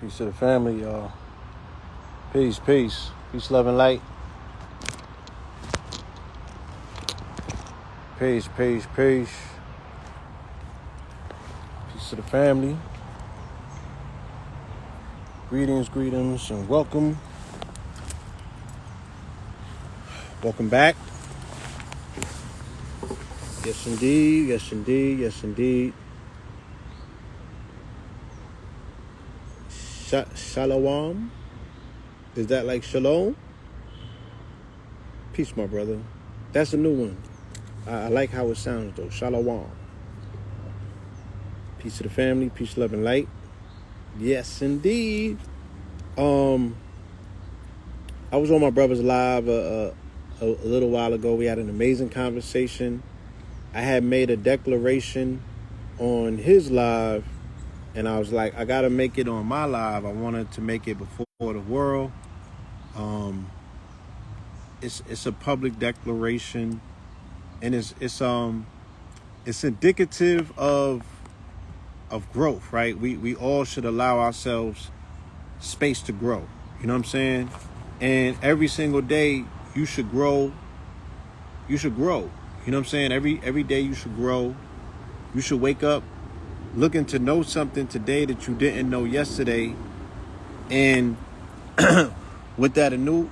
Peace to the family, y'all. Peace, peace. Peace, love, and light. Peace, peace, peace. Peace to the family. Greetings, greetings, and welcome. Welcome back. Yes, indeed. Yes, indeed. Yes, indeed. Shalom. Is that like shalom? Peace, my brother. That's a new one. I like how it sounds, though. Shalom. Peace to the family. Peace, love, and light. Yes, indeed. I was on my brother's live a little while ago. We had an amazing conversation. I had made a declaration on his live, and I was like, I got to make it on my live. I wanted to make it before the world. It's a public declaration, and it's indicative of growth, right? We all should allow ourselves space to grow. You know what I'm saying? And every single day you should grow. You should grow. You know what I'm saying? Every day you should grow. You should wake up looking to know something today that you didn't know yesterday. And with that new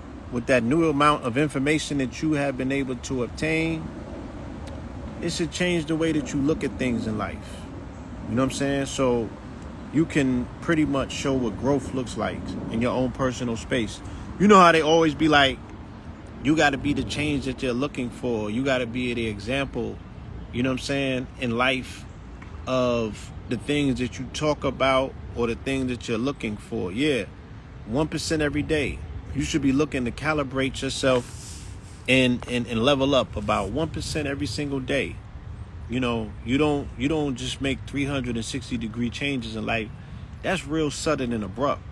amount of information that you have been able to obtain, it should change the way that you look at things in life. You know what I'm saying? So you can pretty much show what growth looks like in your own personal space. You know how they always be like, you got to be the change that you're looking for. You got to be the example, you know what I'm saying, in life of the things that you talk about or the things that you're looking for. Yeah, 1% every day. You should be looking to calibrate yourself and level up about 1% every single day. You know, you don't just make 360-degree changes in life. That's real sudden and abrupt.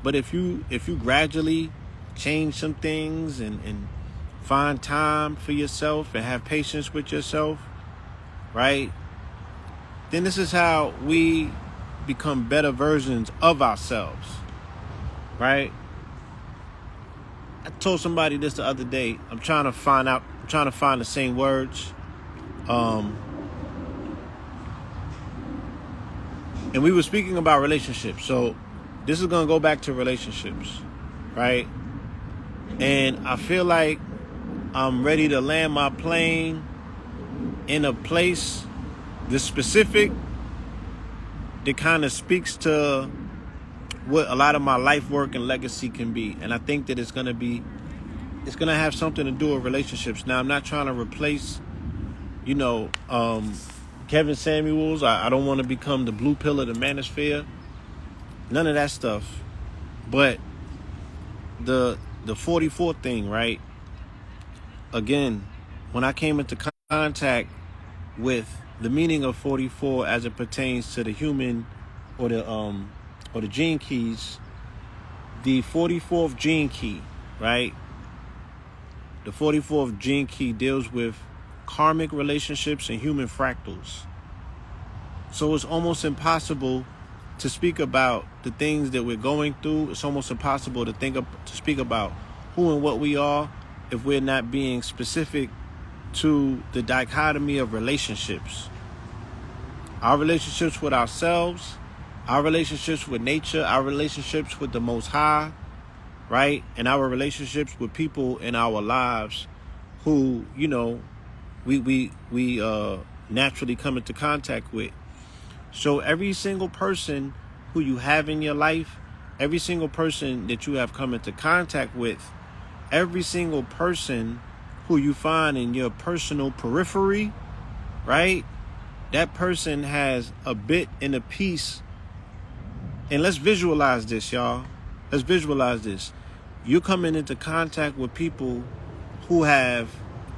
But if you gradually change some things and find time for yourself and have patience with yourself, right? Then this is how we become better versions of ourselves, right? I told somebody this the other day. I'm trying to find the same words. And we were speaking about relationships. So this is going to go back to relationships, right? And I feel like I'm ready to land my plane in a place that's specific that kind of speaks to what a lot of my life work and legacy can be. And I think that it's going to have something to do with relationships. Now, I'm not trying to replace, Kevin Samuels. I don't want to become the blue pill of the manosphere. None of that stuff. But the 44 thing, right? Again, when I came into contact with the meaning of 44 as it pertains to the human or the gene keys, the 44th gene key, right? The 44th gene key deals with karmic relationships and human fractals. So it's almost impossible to speak about the things that we're going through. It's almost impossible to speak about who and what we are if we're not being specific to the dichotomy of relationships. Our relationships with ourselves, our relationships with nature, our relationships with the Most High, right? And our relationships with people in our lives who, we naturally come into contact with. So every single person who you have in your life, every single person that you have come into contact with, every single person who you find in your personal periphery, right? That person has a bit and a piece. And let's visualize this, y'all. Let's visualize this. You're coming into contact with people who have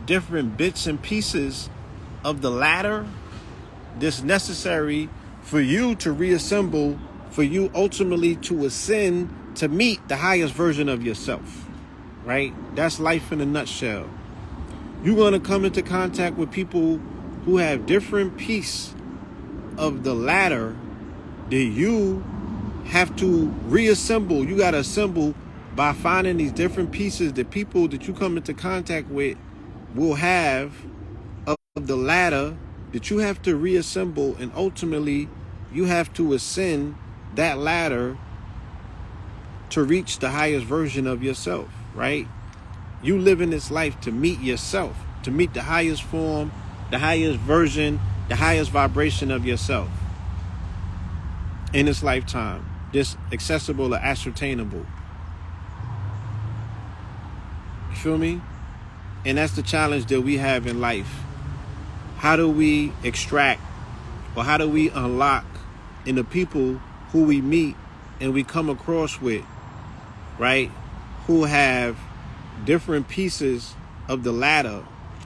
different bits and pieces of the ladder that's necessary for you to reassemble, for you ultimately to ascend to meet the highest version of yourself, right? That's life in a nutshell. You're going to come into contact with people who have different pieces of the ladder that you have to reassemble. You got to assemble by finding these different pieces that people that you come into contact with will have of the ladder that you have to reassemble, and ultimately you have to ascend that ladder to reach the highest version of yourself, right? You live in this life to meet yourself, to meet the highest form, the highest version, the highest vibration of yourself in this lifetime, this accessible or ascertainable. You feel me? And that's the challenge that we have in life. How do we extract, or how do we unlock in the people who we meet and we come across with, right, who have different pieces of the ladder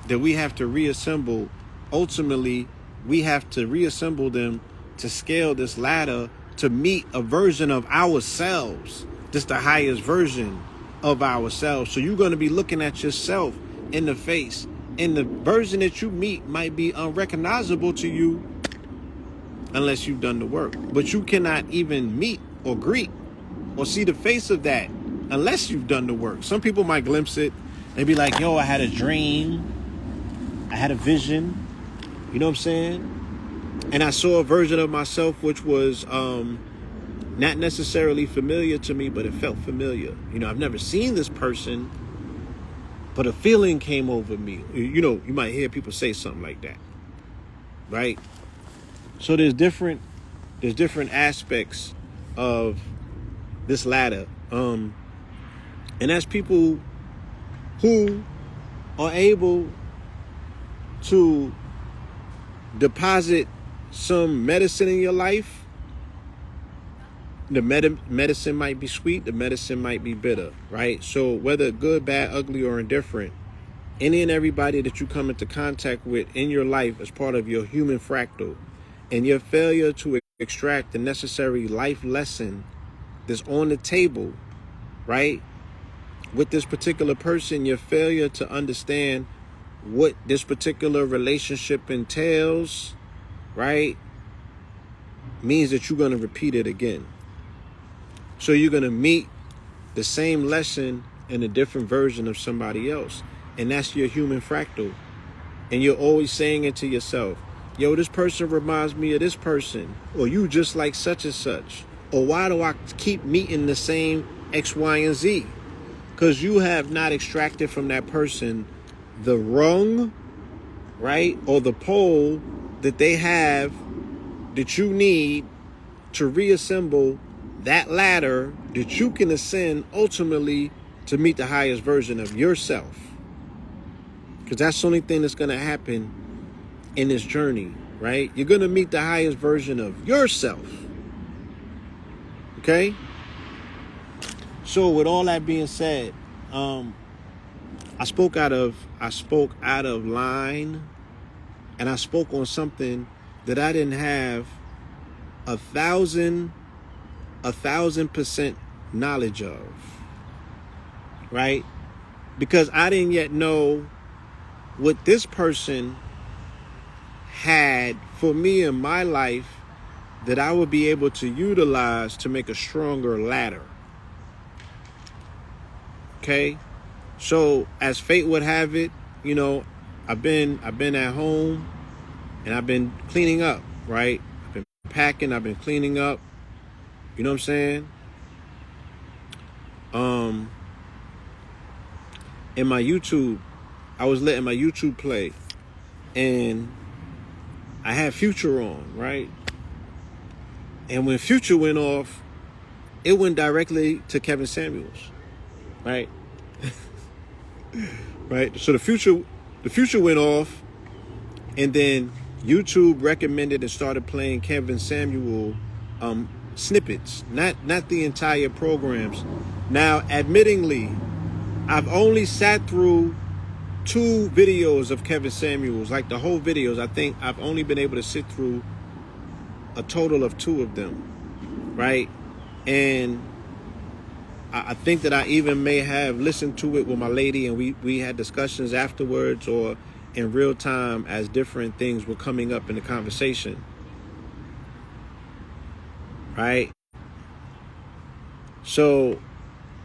that we have to reassemble? Ultimately, we have to reassemble them to scale this ladder to meet a version of ourselves, just the highest version of ourselves. So you're going to be looking at yourself in the face, and the version that you meet might be unrecognizable to you unless you've done the work. But you cannot even meet or greet or see the face of that unless you've done the work. Some people might glimpse it. They be like, yo, I had a dream. I had a vision. You know what I'm saying? And I saw a version of myself which was not necessarily familiar to me, but it felt familiar. You know, I've never seen this person, but a feeling came over me. You know, you might hear people say something like that, right? So there's different aspects of this ladder. And that's people who are able to deposit some medicine in your life. The medicine might be sweet, the medicine might be bitter, right? So whether good, bad, ugly, or indifferent, any and everybody that you come into contact with in your life as part of your human fractal, and your failure to extract the necessary life lesson that's on the table, right? With this particular person, your failure to understand what this particular relationship entails, right, means that you're going to repeat it again. So you're going to meet the same lesson in a different version of somebody else. And that's your human fractal. And you're always saying it to yourself, yo, this person reminds me of this person, or you just like such and such, or why do I keep meeting the same X, Y, and Z? Because you have not extracted from that person the rung, right, or the pole that they have that you need to reassemble that ladder that you can ascend ultimately to meet the highest version of yourself. Because that's the only thing that's going to happen in this journey, right? You're going to meet the highest version of yourself. Okay? So with all that being said, I spoke out of line, and I spoke on something that I didn't have 1,000% knowledge of, right? Because I didn't yet know what this person had for me in my life that I would be able to utilize to make a stronger ladder. Okay? So as fate would have it, you know, I've been at home and I've been cleaning up, right? I've been packing, I've been cleaning up. You know what I'm saying? In my YouTube, I was letting my YouTube play, and I had Future on, right? And when Future went off, it went directly to Kevin Samuels, right? Right. So the future went off, and then YouTube recommended and started playing Kevin Samuel snippets, not the entire programs. Now, admittingly, I've only sat through 2 videos of Kevin Samuels, like the whole videos. I think I've only been able to sit through a total of 2 of them, right? And I think that I even may have listened to it with my lady, and we had discussions afterwards or in real time as different things were coming up in the conversation, right? So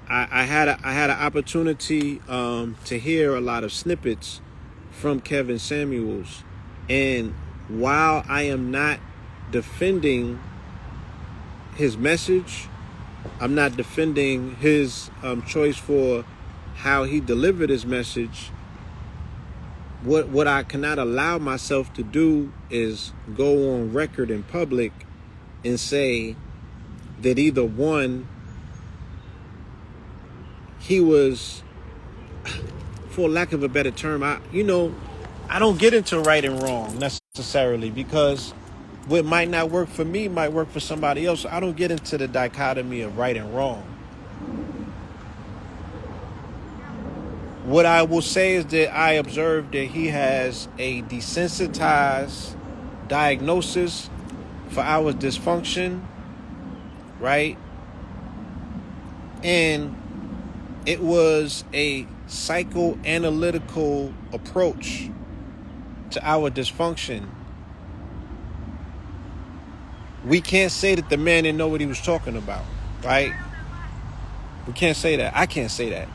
I had an opportunity to hear a lot of snippets from Kevin Samuels, and while I am not defending his message, I'm not defending his choice for how he delivered his message. What I cannot allow myself to do is go on record in public and say that either one, he was, for lack of a better term, I don't get into right and wrong necessarily, because what might not work for me might work for somebody else. I don't get into the dichotomy of right and wrong. What I will say is that I observed that he has a desensitized diagnosis for our dysfunction, right? And it was a psychoanalytical approach to our dysfunction. We can't say that the man didn't know what he was talking about, right? We can't say that. I can't say that.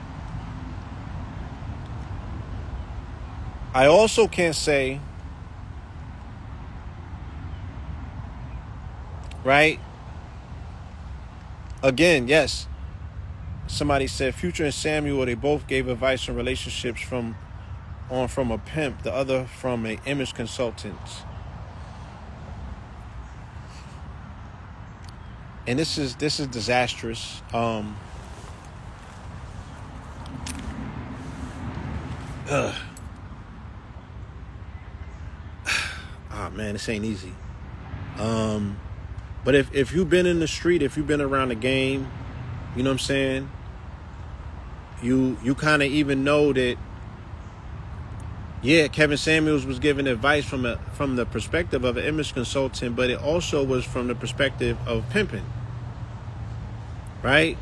I also can't say, right? Again, yes. Somebody said Future and Samuel, they both gave advice on relationships from a pimp, the other from an image consultant. And this is disastrous. Man, this ain't easy. But if you've been in the street, if you've been around the game, you know what I'm saying? You kind of even know that, yeah, Kevin Samuels was giving advice from the perspective of an image consultant, but it also was from the perspective of pimping, right?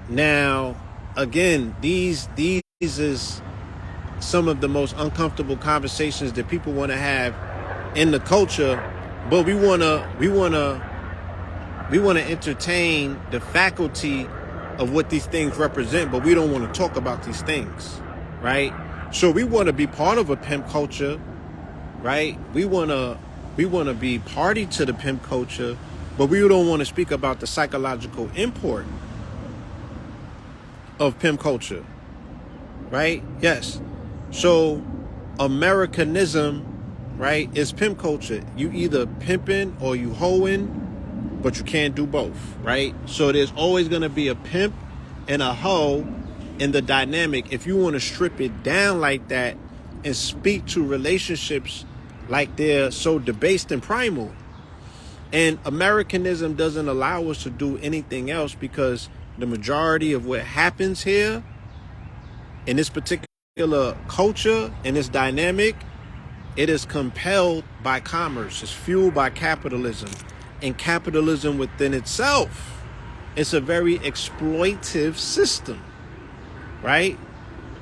Now, again, these is some of the most uncomfortable conversations that people want to have in the culture, but we want to entertain the faculty of what these things represent, but we don't want to talk about these things, right? So we want to be part of a pimp culture, right? We want to be party to the pimp culture, but we don't want to speak about the psychological import of pimp culture, right? Yes. So Americanism, right, is pimp culture. You either pimping or you hoeing, but you can't do both, right? So there's always going to be a pimp and a hoe in the dynamic. If you want to strip it down like that and speak to relationships like they're so debased and primal. And Americanism doesn't allow us to do anything else, because the majority of what happens here in this particular culture, in this dynamic, it is compelled by commerce. It's fueled by capitalism. And capitalism within itself, it's a very exploitive system, right?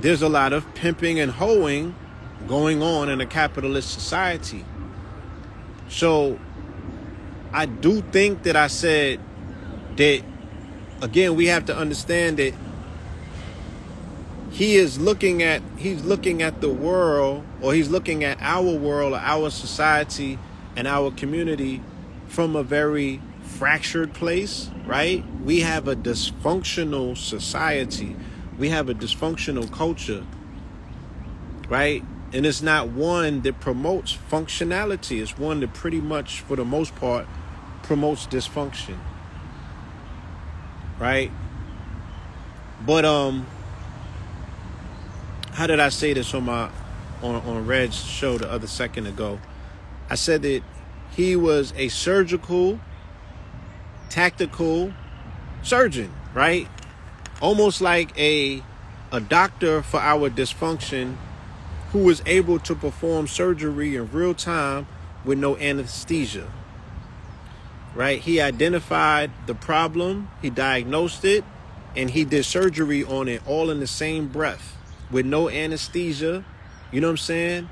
There's a lot of pimping and hoeing going on in a capitalist society. So I do think that I said that, again, we have to understand that he's looking at the world, or he's looking at our world, or our society and our community from a very fractured place, right? We have a dysfunctional society. We have a dysfunctional culture, right? And it's not one that promotes functionality. It's one that pretty much, for the most part, promotes dysfunction, right? But how did I say this on Red's show the other second ago? I said that he was a surgical, tactical surgeon, right? Almost like a doctor for our dysfunction, who was able to perform surgery in real time with no anesthesia, right? He identified the problem, he diagnosed it, and he did surgery on it all in the same breath with no anesthesia, you know what I'm saying?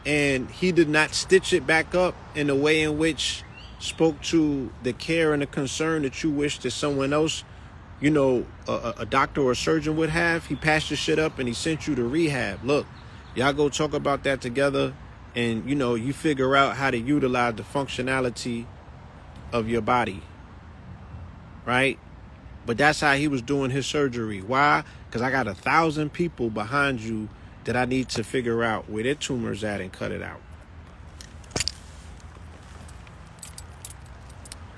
And he did not stitch it back up in a way in which spoke to the care and the concern that you wish that someone else, a doctor or a surgeon would have. He passed your shit up and he sent you to rehab. Look, y'all go talk about that together, and you figure out how to utilize the functionality of your body, right? But that's how he was doing his surgery. Why? Because I got 1,000 people behind you that I need to figure out where their tumor's at and cut it out.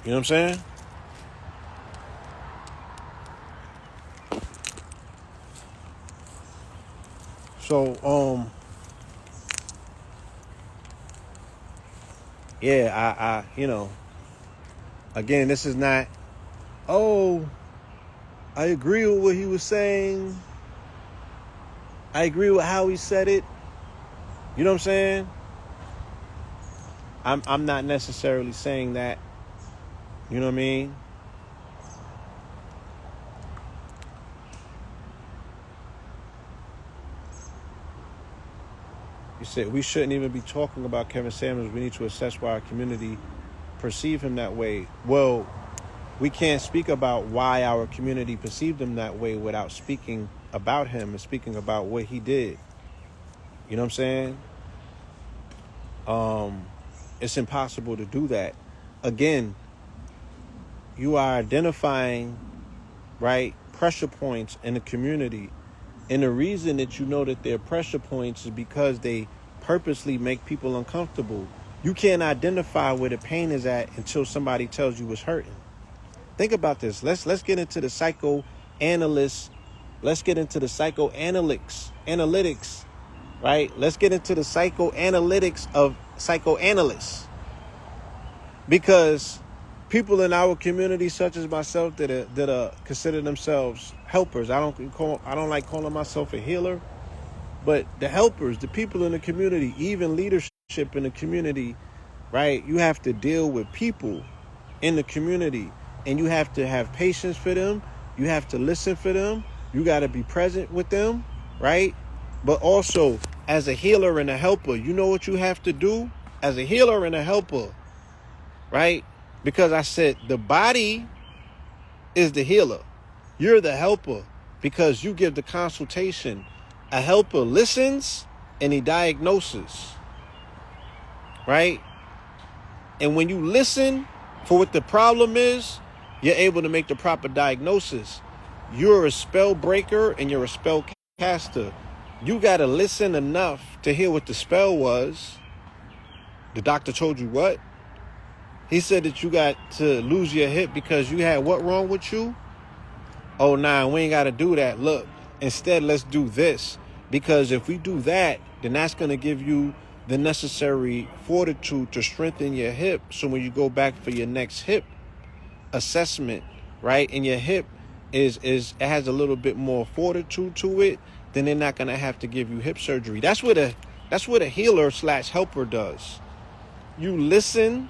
You know what I'm saying? So, yeah, again, this is not, I agree with what he was saying. I agree with how he said it. You know what I'm saying? I'm not necessarily saying that. You know what I mean? You said we shouldn't even be talking about Kevin Samuels. We need to assess why our community perceive him that way. Well, we can't speak about why our community perceived him that way without speaking about him and speaking about what he did. You know what I'm saying? It's impossible to do that. Again, you are identifying, right, pressure points in the community. And the reason that you know that they're pressure points is because they purposely make people uncomfortable. You can't identify where the pain is at until somebody tells you it's hurting. Think about this. Let's get into the psychoanalysts. Let's get into the analytics, right? Let's get into the psychoanalytics of psychoanalysts. Because people in our community, such as myself, that consider themselves helpers. I don't like calling myself a healer, but the helpers, the people in the community, even leadership in the community, right? You have to deal with people in the community, and you have to have patience for them. You have to listen for them. You got to be present with them, right? But also, as a healer and a helper, you know what you have to do? As a healer and a helper, right? Because I said the body is the healer. You're the helper because you give the consultation. A helper listens and he diagnoses, right? And when you listen for what the problem is, you're able to make the proper diagnosis. You're a spell breaker and you're a spell caster. You got to listen enough to hear what the spell was. The doctor told you what? He said that you got to lose your hip because you had what wrong with you? Oh, nah, we ain't got to do that. Look, instead, let's do this. Because if we do that, then that's going to give you the necessary fortitude to strengthen your hip. So when you go back for your next hip assessment, right, and your hip it has a little bit more fortitude to it, then they're not going to have to give you hip surgery. That's what a healer / helper does. You listen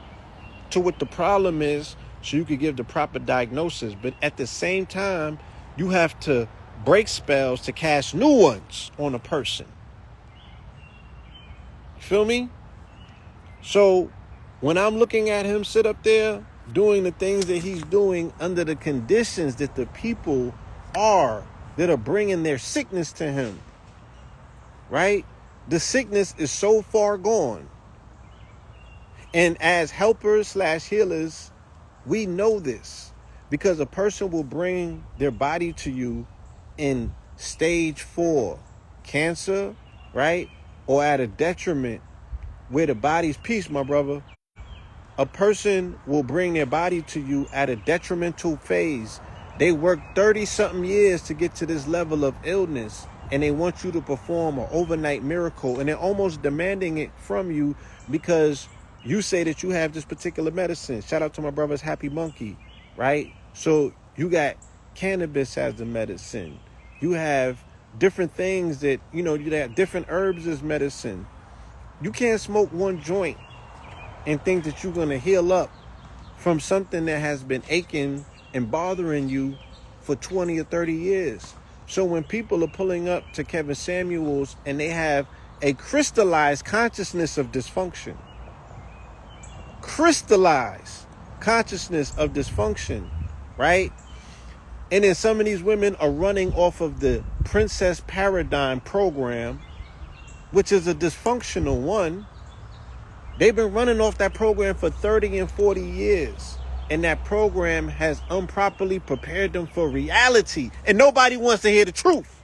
to what the problem is so you can give the proper diagnosis. But at the same time, you have to break spells to cast new ones on a person. You feel me? So when I'm looking at him sit up there doing the things that he's doing under the conditions that the people that are bringing their sickness to him, right? The sickness is so far gone. And as helpers / healers, we know this because a person will bring their body to you in stage 4 cancer, right? Or at a detriment where the body's peace, my brother. A person will bring their body to you at a detrimental phase. They worked 30-something years to get to this level of illness, and they want you to perform an overnight miracle, and they're almost demanding it from you because you say that you have this particular medicine. Shout out to my brother's Happy Monkey, right? So you got cannabis as the medicine. You have different things that, you have different herbs as medicine. You can't smoke one joint and think that you're going to heal up from something that has been aching and bothering you for 20 or 30 years. So when people are pulling up to Kevin Samuels and they have a crystallized consciousness of dysfunction, crystallized, consciousness of dysfunction, right? And then some of these women are running off of the Princess Paradigm program, which is a dysfunctional one. They've been running off that program for 30 and 40 years. And that program has improperly prepared them for reality. And nobody wants to hear the truth.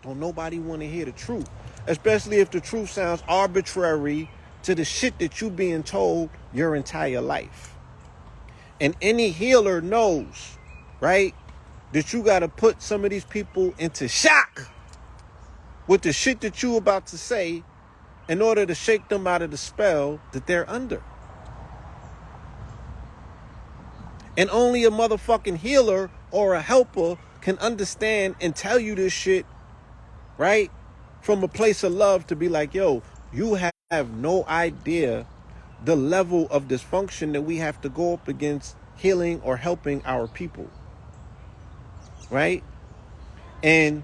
Don't nobody want to hear the truth. Especially if the truth sounds arbitrary to the shit that you being told your entire life. And any healer knows, right, that you got to put some of these people into shock with the shit that you about to say in order to shake them out of the spell that they're under. And only a motherfucking healer or a helper can understand and tell you this shit, right, from a place of love, to be like, yo, you have no idea the level of dysfunction that we have to go up against healing or helping our people, right? And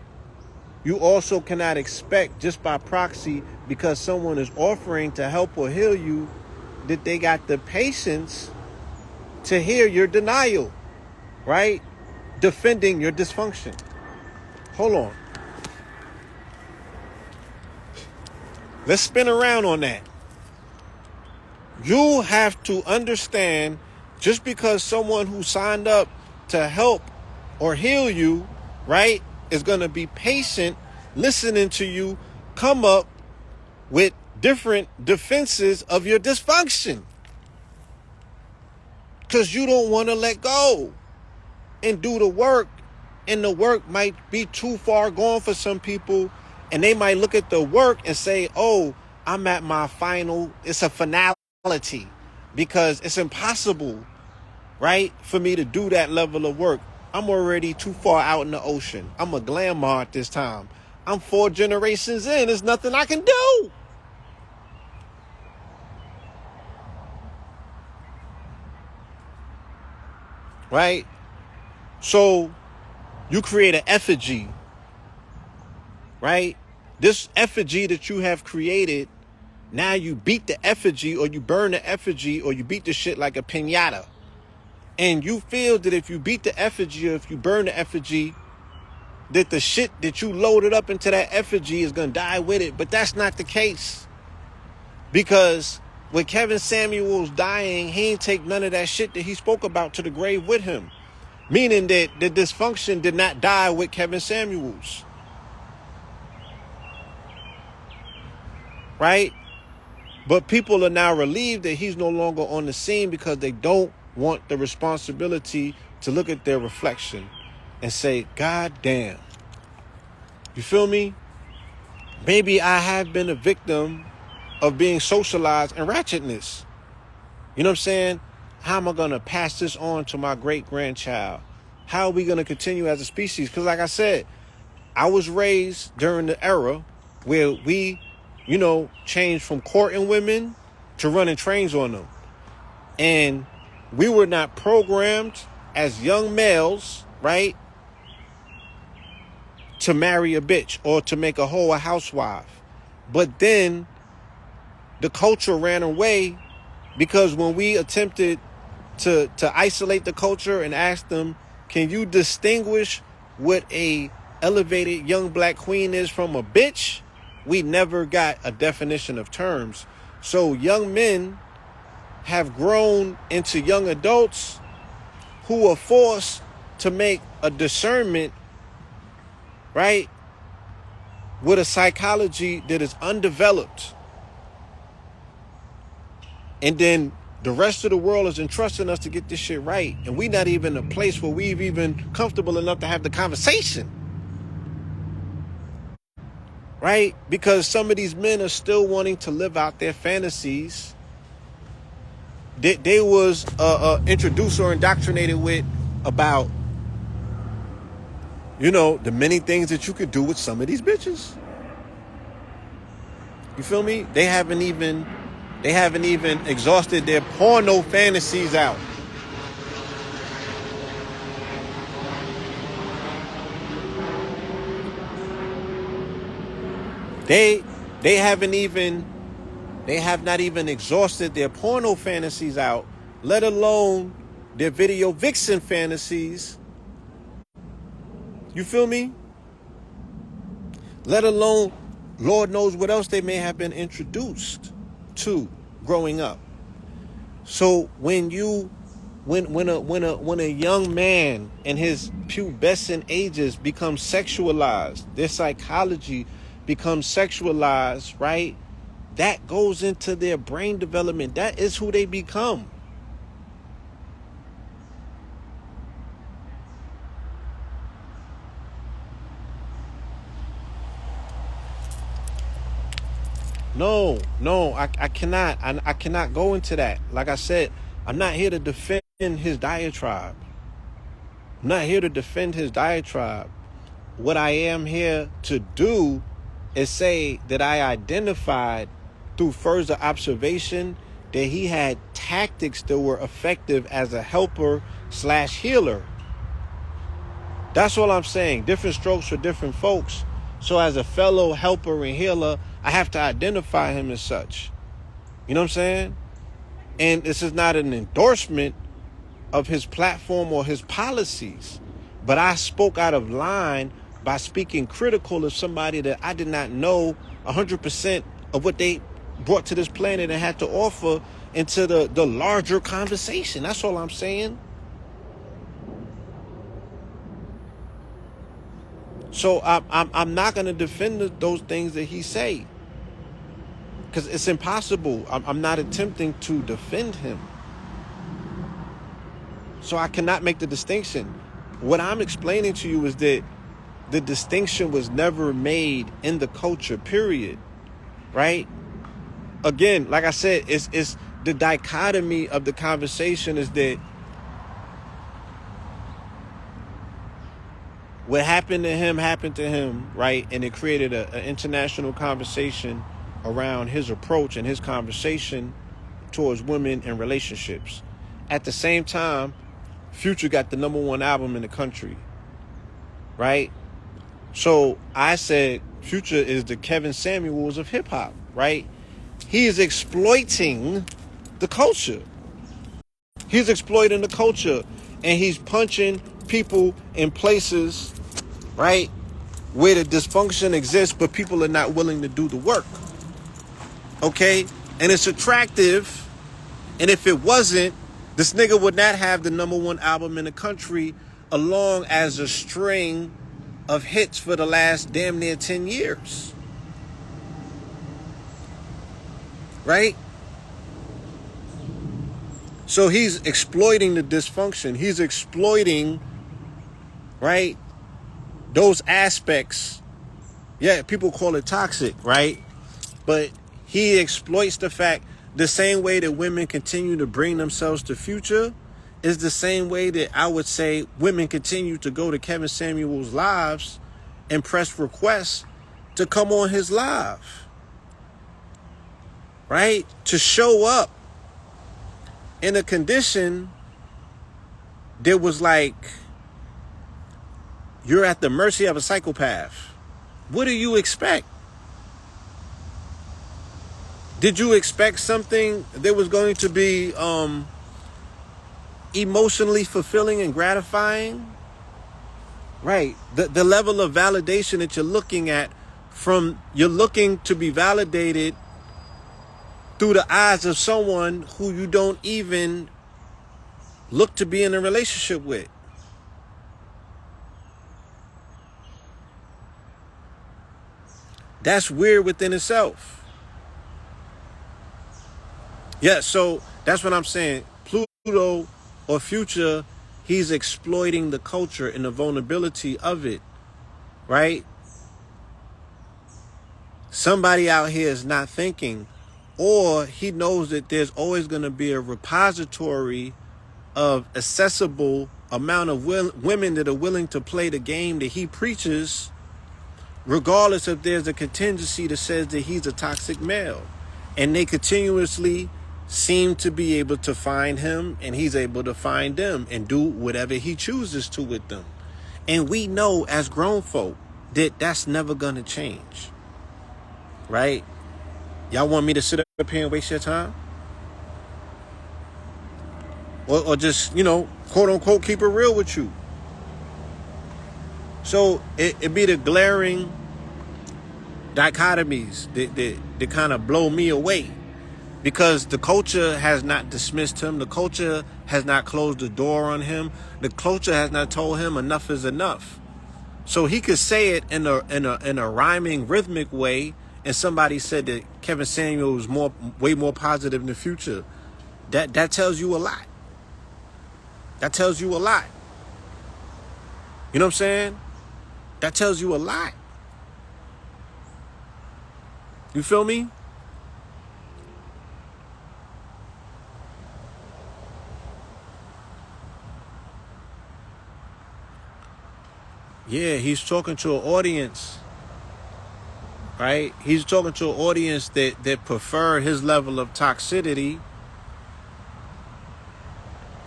you also cannot expect, just by proxy, because someone is offering to help or heal you, that they got the patience to hear your denial, right? Defending your dysfunction. Hold on. Let's spin around on that. You have to understand, just because someone who signed up to help or heal you, right, is going to be patient listening to you come up with different defenses of your dysfunction. Because you don't want to let go and do the work. And the work might be too far gone for some people. And they might look at the work and say, oh, I'm at my final, it's a finality. Because it's impossible, right, for me to do that level of work. I'm already too far out in the ocean. I'm a glamour at this time. I'm 4 generations in. There's nothing I can do. Right? So you create an effigy, right? This effigy that you have created, now you beat the effigy, or you burn the effigy, or you beat the shit like a piñata. And you feel that if you beat the effigy, or if you burn the effigy, that the shit that you loaded up into that effigy is going to die with it. But that's not the case. Because with Kevin Samuels dying, he ain't take none of that shit that he spoke about to the grave with him. Meaning that the dysfunction did not die with Kevin Samuels. Right? But people are now relieved that he's no longer on the scene, because they don't want the responsibility to look at their reflection and say, God damn. You feel me? Maybe I have been a victim of being socialized in ratchetness. You know what I'm saying? How am I going to pass this on to my great-grandchild? How are we going to continue as a species? Because like I said, I was raised during the era where we, changed from courting women to running trains on them. And we were not programmed as young males, right, to marry a bitch or to make a hoe a housewife. But then the culture ran away, because when we attempted to isolate the culture and ask them, can you distinguish what a elevated young black queen is from a bitch? We never got a definition of terms. So young men have grown into young adults who are forced to make a discernment, right, with a psychology that is undeveloped. And then the rest of the world is entrusting us to get this shit right. And we're not even in a place where we've even comfortable enough to have the conversation. Right? Because some of these men are still wanting to live out their fantasies that they was introduced or indoctrinated with about, the many things that you could do with some of these bitches. You feel me? They haven't even exhausted their porno fantasies out. They haven't even They have not even exhausted their porno fantasies out, let alone their video vixen fantasies. You feel me? Let alone, Lord knows what else they may have been introduced to growing up. So when a young man in his pubescent ages becomes sexualized, their psychology becomes sexualized, right? That goes into their brain development. That is who they become. No, I cannot. I cannot go into that. Like I said, I'm not here to defend his diatribe. I'm not here to defend his diatribe. What I am here to do is say that I identified through further observation that he had tactics that were effective as a helper / healer. That's all I'm saying. Different strokes for different folks. So as a fellow helper and healer, I have to identify him as such. You know what I'm saying? And this is not an endorsement of his platform or his policies. But I spoke out of line by speaking critical of somebody that I did not know 100% of what they brought to this planet and had to offer into the larger conversation. That's all I'm saying. So I'm not going to defend those things that he say, because it's impossible. I'm not attempting to defend him. So I cannot make the distinction. What I'm explaining to you is that the distinction was never made in the culture, period. Right? Again, like I said, it's the dichotomy of the conversation is that what happened to him, right? And it created an international conversation around his approach and his conversation towards women and relationships. At the same time, Future got the #1 album in the country, right? So I said Future is the Kevin Samuels of hip hop, right? He is exploiting the culture. He's exploiting the culture, and he's punching people in places, right, where the dysfunction exists, but people are not willing to do the work. Okay? And it's attractive. And if it wasn't, this nigga would not have the #1 album in the country, along as a string of hits for the last damn near 10 years. Right? So he's exploiting the dysfunction. He's exploiting, right, those aspects. Yeah, people call it toxic, right? But he exploits the fact, the same way that women continue to bring themselves to Future is the same way that I would say women continue to go to Kevin Samuels' lives and press requests to come on his live, right? To show up in a condition that was like, you're at the mercy of a psychopath. What do you expect? Did you expect something that was going to be emotionally fulfilling and gratifying? Right. The level of validation that you're looking at you're looking to be validated through the eyes of someone who you don't even look to be in a relationship with. That's weird within itself. Yeah, so that's what I'm saying. Pluto or Future, he's exploiting the culture and the vulnerability of it, right? Somebody out here is not thinking, or he knows that there's always going to be a repository of accessible amount of women that are willing to play the game that he preaches, regardless if there's a contingency that says that he's a toxic male. And they continuously seem to be able to find him, and he's able to find them and do whatever he chooses to with them. And we know as grown folk that that's never going to change. Right? Y'all want me to sit up here and waste your time? Or just, quote unquote, keep it real with you. So it be the glaring dichotomies that kind of blow me away, because the culture has not dismissed him. The culture has not closed the door on him. The culture has not told him enough is enough. So he could say it in a rhyming, rhythmic way. And somebody said that Kevin Samuel was way more positive in the future. That tells you a lot. That tells you a lot. You know what I'm saying? That tells you a lot. You feel me? Yeah, he's talking to an audience, right? He's talking to an audience that prefer his level of toxicity,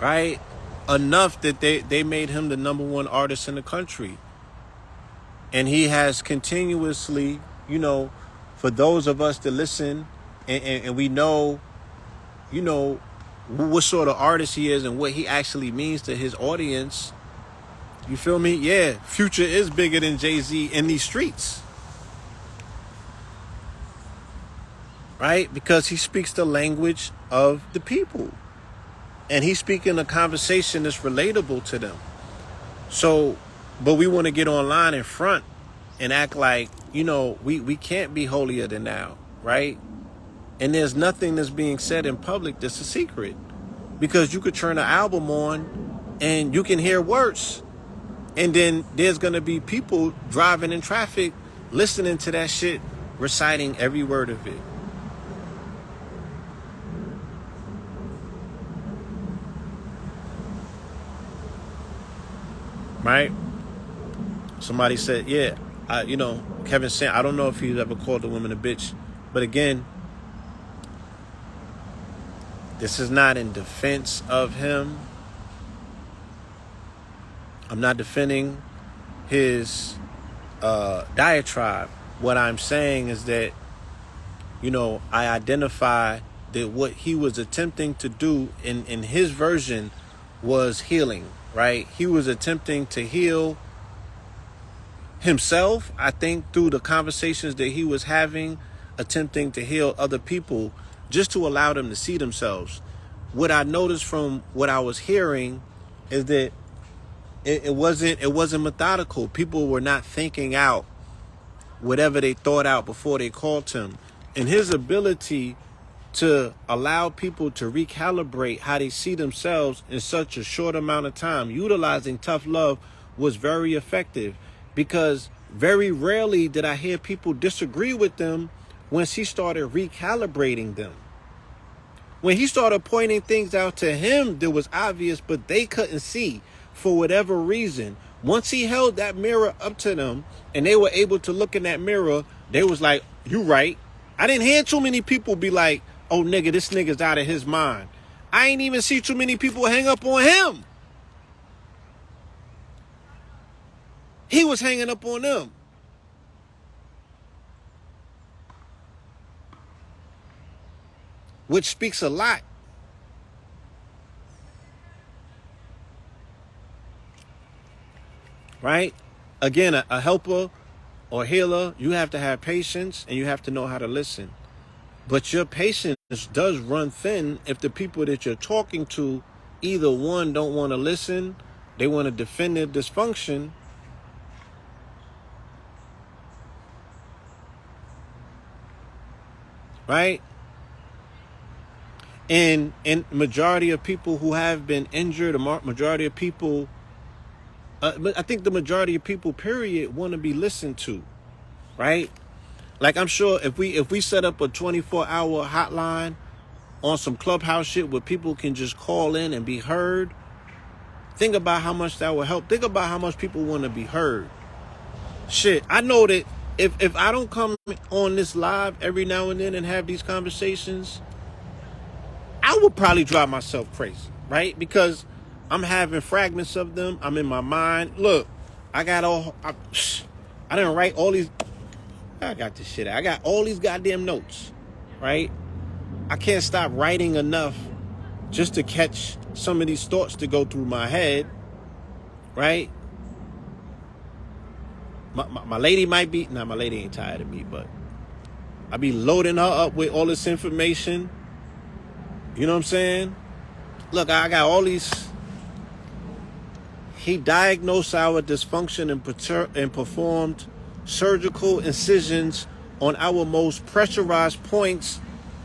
right? Enough that they made him the #1 artist in the country. And he has continuously, for those of us that listen and we know, what sort of artist he is and what he actually means to his audience. You feel me? Yeah, Future is bigger than Jay-Z in these streets. Right? Because he speaks the language of the people. And he's speaking a conversation that's relatable to them. So, but we want to get online in front and act like, we can't be holier than thou, right? And there's nothing that's being said in public that's a secret. Because you could turn an album on and you can hear words. And then there's going to be people driving in traffic, listening to that shit, reciting every word of it. Right? Somebody said, yeah, Kevin said, I don't know if he's ever called a woman a bitch. But again, this is not in defense of him. I'm not defending his diatribe. What I'm saying is that, I identify that what he was attempting to do in his version was healing, right? He was attempting to heal himself, I think, through the conversations that he was having, attempting to heal other people just to allow them to see themselves. What I noticed from what I was hearing is that it wasn't methodical. People were not thinking out whatever they thought out before they called him. And his ability to allow people to recalibrate how they see themselves in such a short amount of time, utilizing tough love, was very effective, because very rarely did I hear people disagree with them once he started recalibrating them. When he started pointing things out to him that was obvious, but they couldn't see for whatever reason. Once he held that mirror up to them and they were able to look in that mirror, they was like, you right. I didn't hear too many people be like, oh, nigga, this nigga's out of his mind. I ain't even see too many people hang up on him. He was hanging up on them. Which speaks a lot. Right? Again, a helper or healer, you have to have patience and you have to know how to listen. But your patience does run thin if the people that you're talking to, either one, don't want to listen, they want to defend their dysfunction, right? And majority of people who have been injured, a majority of people, I think the majority of people, period, want to be listened to, right? Like, I'm sure if we set up a 24-hour hotline on some Clubhouse shit where people can just call in and be heard, think about how much that will help. Think about how much people want to be heard. Shit, I know that if I don't come on this live every now and then and have these conversations, I would probably drive myself crazy, right? Because I'm having fragments of them. I'm in my mind. Look, I didn't write all these. I got this shit. I got all these goddamn notes, right? I can't stop writing enough just to catch some of these thoughts to go through my head, right? My lady might be, my lady ain't tired of me, but I be loading her up with all this information. You know what I'm saying? Look, I got all these. He diagnosed our dysfunction and performed surgical incisions on our most pressurized points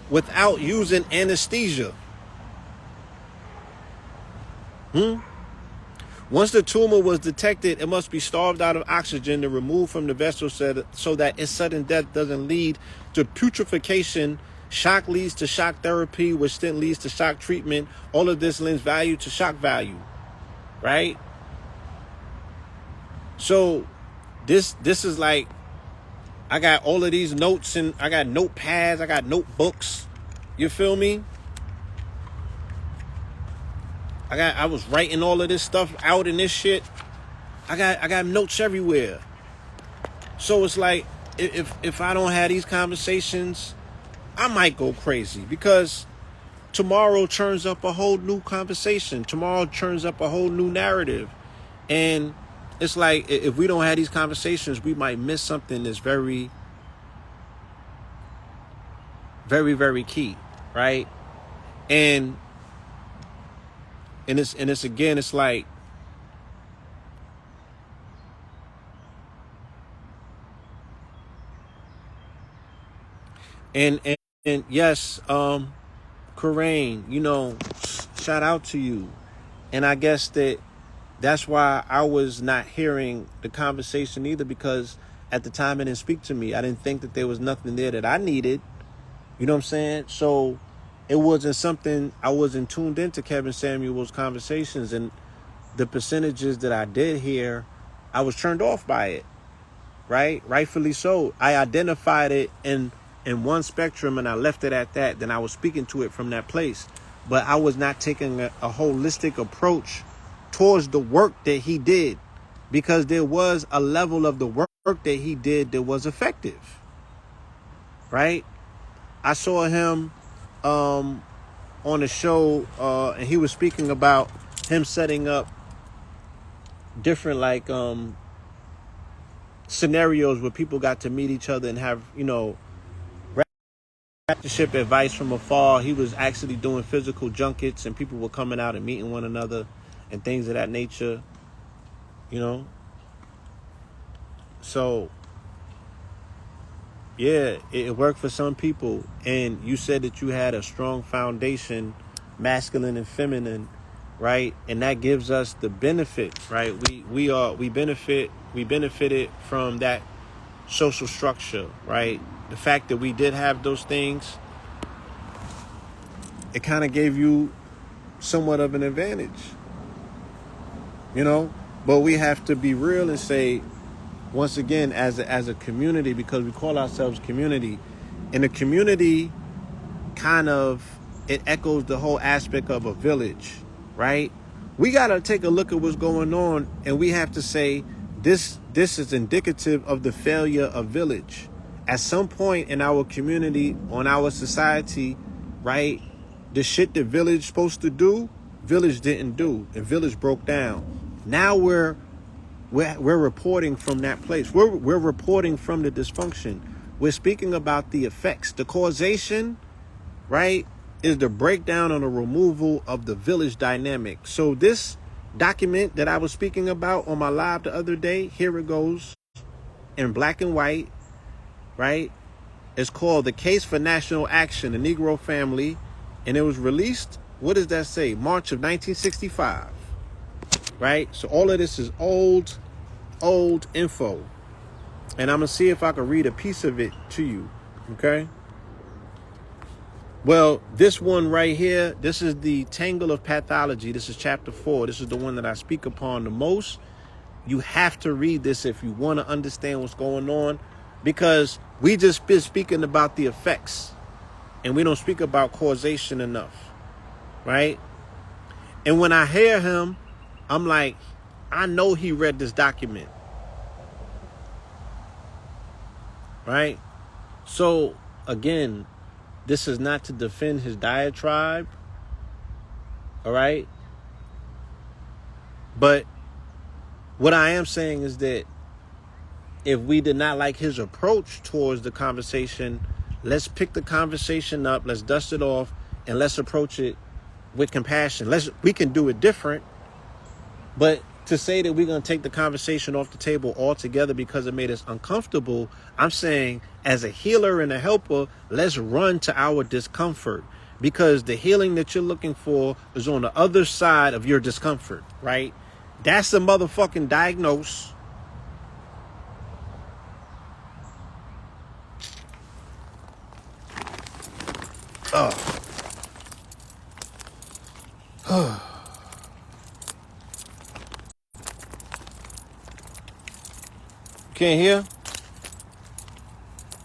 without using anesthesia. Once the tumor was detected, it must be starved out of oxygen and removed from the vessel so that its sudden death doesn't lead to putrefaction. Shock leads to shock therapy, which then leads to shock treatment. All of this lends value to shock value, right? So this is like, I got all of these notes and I got notepads, I got notebooks. You feel me? I was writing all of this stuff out in this shit. I got notes everywhere. So it's like, if I don't have these conversations, I might go crazy, because tomorrow turns up a whole new conversation. Tomorrow turns up a whole new narrative. And it's like, if we don't have these conversations, we might miss something that's very, very, very key, right? And it's again, it's like, and yes, Corain, you know, shout out to you. And I guess that's why I was not hearing the conversation either, because at the time it didn't speak to me. I didn't think that there was nothing there that I needed. You know what I'm saying? So it wasn't something, I wasn't tuned into Kevin Samuel's conversations, and the percentages that I did hear, I was turned off by it, right? Rightfully so. I identified it in one spectrum and I left it at that. Then I was speaking to it from that place. But I was not taking a holistic approach towards the work that he did, because there was a level of the work that he did that was effective, right? I saw him on a show, and he was speaking about him setting up different like scenarios where people got to meet each other and have, you know, relationship advice from afar. He was actually doing physical junkets and people were coming out and meeting one another and things of that nature, you know. So yeah, it worked for some people. And you said that you had a strong foundation, masculine and feminine, right? And that gives us the benefit, right? We benefited from that social structure, right? The fact that we did have those things, it kind of gave you somewhat of an advantage, you know. But we have to be real and say, once again, as a community, because we call ourselves community, and the community kind of, it echoes the whole aspect of a village, right? We got to take a look at what's going on, and we have to say, this is indicative of the failure of village. At some point in our community, on our society, right, the shit that village supposed to do, village didn't do, and village broke down. Now we're reporting from that place. We're reporting from the dysfunction. We're speaking about the effects. The causation, right, is the breakdown or the removal of the village dynamic. So this document that I was speaking about on my live the other day, here it goes in black and white, right? It's called The Case for National Action, the Negro Family, and it was released, what does that say? March of 1965, right? So all of this is old info. And I'm going to see if I can read a piece of it to you, okay? Well, this one right here, this is the Tangle of Pathology. This is chapter 4. This is the one that I speak upon the most. You have to read this if you want to understand what's going on, because we just been speaking about the effects and we don't speak about causation enough, right? And when I hear him, I'm like, I know he read this document, right? So again, This is not to defend his diatribe. All right? But what I am saying is that if we did not like his approach towards the conversation, let's pick the conversation up, let's dust it off, and let's approach it with compassion. We can do it different, but to say that we're going to take the conversation off the table altogether because it made us uncomfortable, I'm saying as a healer and a helper, let's run to our discomfort, because the healing that you're looking for is on the other side of your discomfort, right? That's the motherfucking diagnose. Can't hear?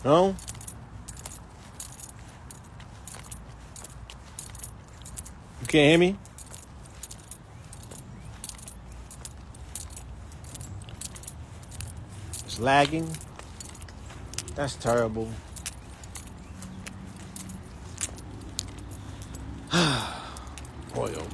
No? You can't hear me? It's lagging. That's terrible. Boy, oh boy.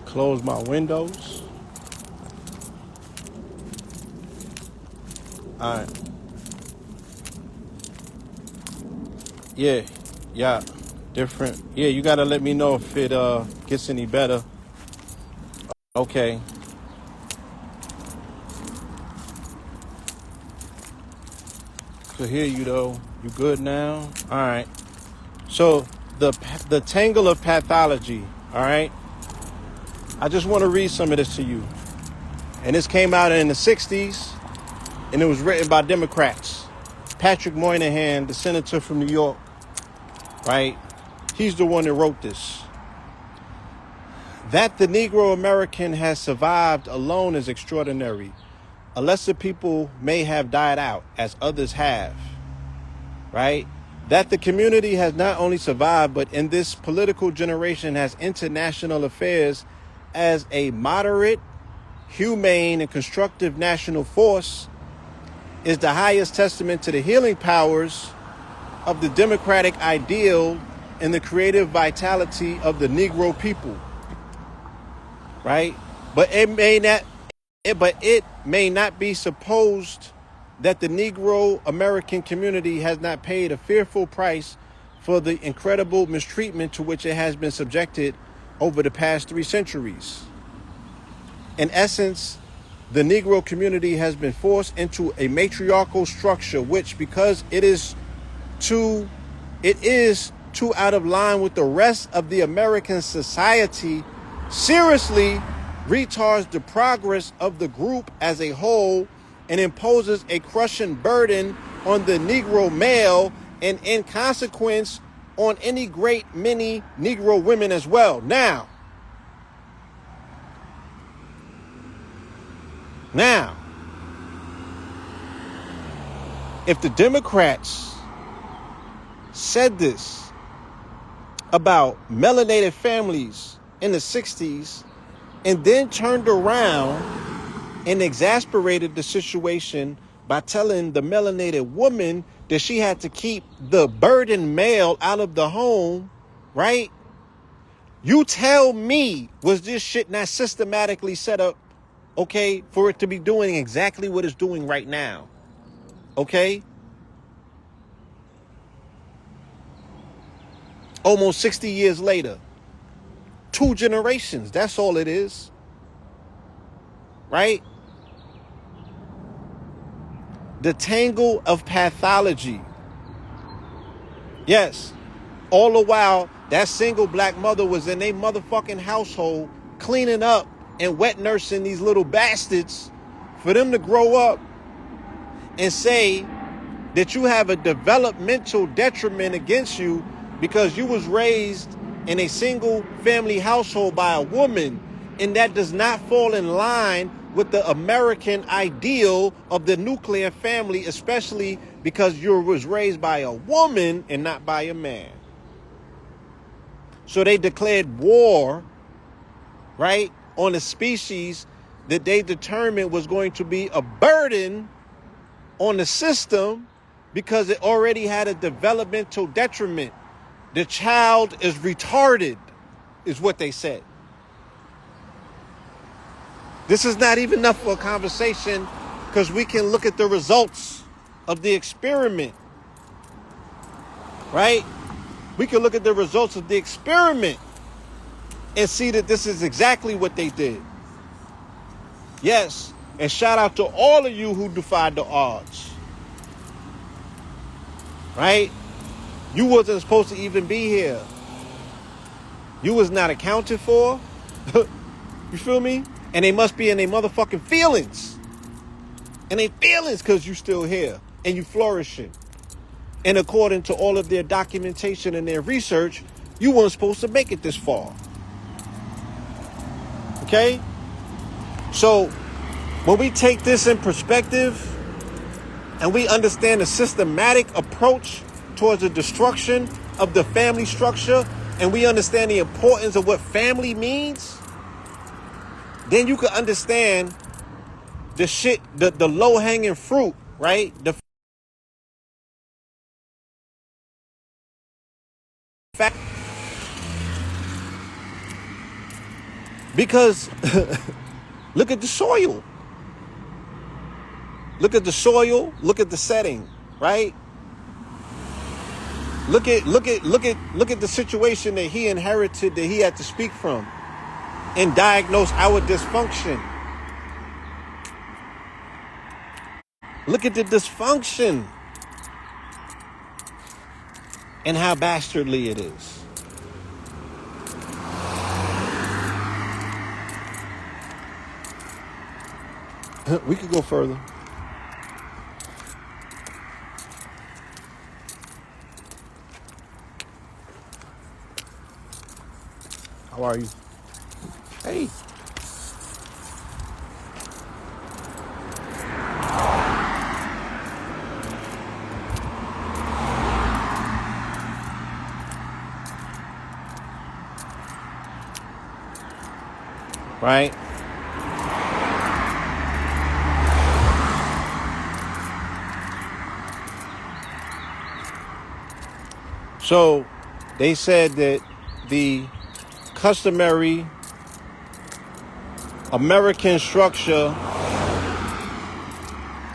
Close my windows. All right. Yeah. Different. Yeah, you gotta let me know if it gets any better. Okay. Could hear you though. You good now? All right. So the tangle of pathology. All right. I just want to read some of this to you. And this came out in the 60s, and it was written by Democrats. Patrick Moynihan, the senator from New York, right? He's the one that wrote this. That the Negro American has survived alone is extraordinary. A lesser people may have died out, as others have, right? That the community has not only survived, but in this political generation has international affairs as a moderate, humane, and constructive national force is the highest testament to the healing powers of the democratic ideal and the creative vitality of the Negro people. Right? But it may not be supposed that the Negro American community has not paid a fearful price for the incredible mistreatment to which it has been subjected over the past 3 centuries. In essence, the Negro community has been forced into a matriarchal structure, which, because it is too out of line with the rest of the American society, seriously retards the progress of the group as a whole and imposes a crushing burden on the Negro male, and in consequence on any great many Negro women as well. Now, if the Democrats said this about melanated families in the 60s and then turned around and exasperated the situation by telling the melanated woman that she had to keep the burdened male out of the home, right? You tell me, was this shit not systematically set up, okay, for it to be doing exactly what it's doing right now? Okay? Almost 60 years later. 2 generations, that's all it is. Right? The tangle of pathology. Yes. All the while, that single black mother was in a motherfucking household cleaning up and wet nursing these little bastards for them to grow up and say that you have a developmental detriment against you because you was raised in a single family household by a woman, and that does not fall in line with the American ideal of the nuclear family, especially because you was raised by a woman and not by a man. So they declared war, right, on a species that they determined was going to be a burden on the system because it already had a developmental detriment. The child is retarded, is what they said. This is not even enough for a conversation because we can look at the results of the experiment, right? We can look at the results of the experiment and see that this is exactly what they did. Yes, and shout out to all of you who defied the odds, right? You wasn't supposed to even be here. You was not accounted for. You feel me? And they must be in their motherfucking feelings. And they feelings because you still here and you flourishing. And according to all of their documentation and their research, you weren't supposed to make it this far. Okay? So when we take this in perspective and we understand the systematic approach towards the destruction of the family structure, and we understand the importance of what family means, then you can understand the shit, the low-hanging fruit, right? The fact, because look at the soil. Look at the soil, look at the setting, right? Look at the situation that he inherited, that he had to speak from and diagnose our dysfunction. Look at the dysfunction and how bastardly it is. We could go further. How are you? Hey. Right? So they said that the customary American structure,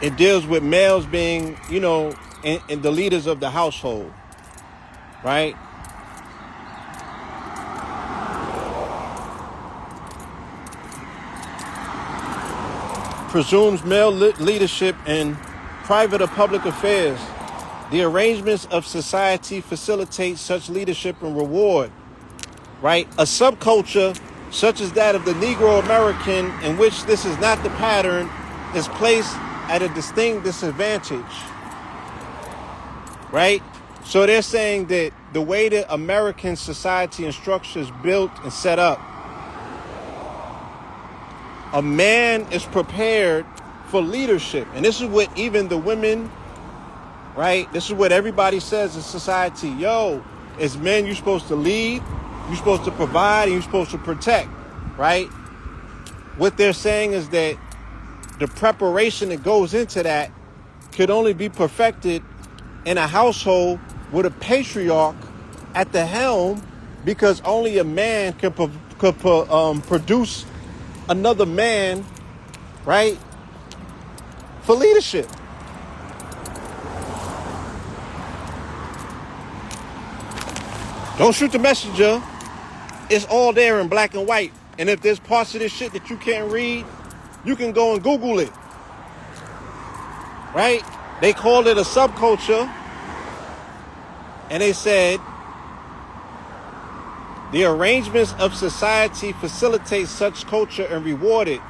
it deals with males being, in the leaders of the household, right? Presumes male leadership in private or public affairs. The arrangements of society facilitate such leadership and reward, right? A subculture such as that of the Negro American, in which this is not the pattern, is placed at a distinct disadvantage, right? So they're saying that the way that American society and structure is built and set up, a man is prepared for leadership. And this is what even the women, right? This is what everybody says in society. Yo, as men, you're supposed to lead, you're supposed to provide, and you're supposed to protect, right? What they're saying is that the preparation that goes into that could only be perfected in a household with a patriarch at the helm, because only a man could produce another man, right, for leadership. Don't shoot the messenger. It's all there in black and white. And if there's parts of this shit that you can't read, you can go and Google it. Right? They called it a subculture. And they said, the arrangements of society facilitate such culture and reward it.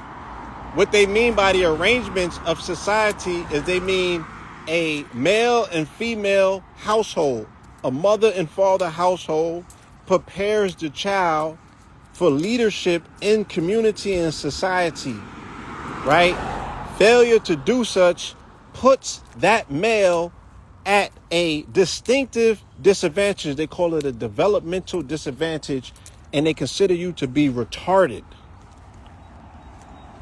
What they mean by the arrangements of society is they mean a male and female household, a mother and father household prepares the child for leadership in community and society. right? Failure to do such puts that male at a distinctive disadvantage. They call it a developmental disadvantage, and they consider you to be retarded.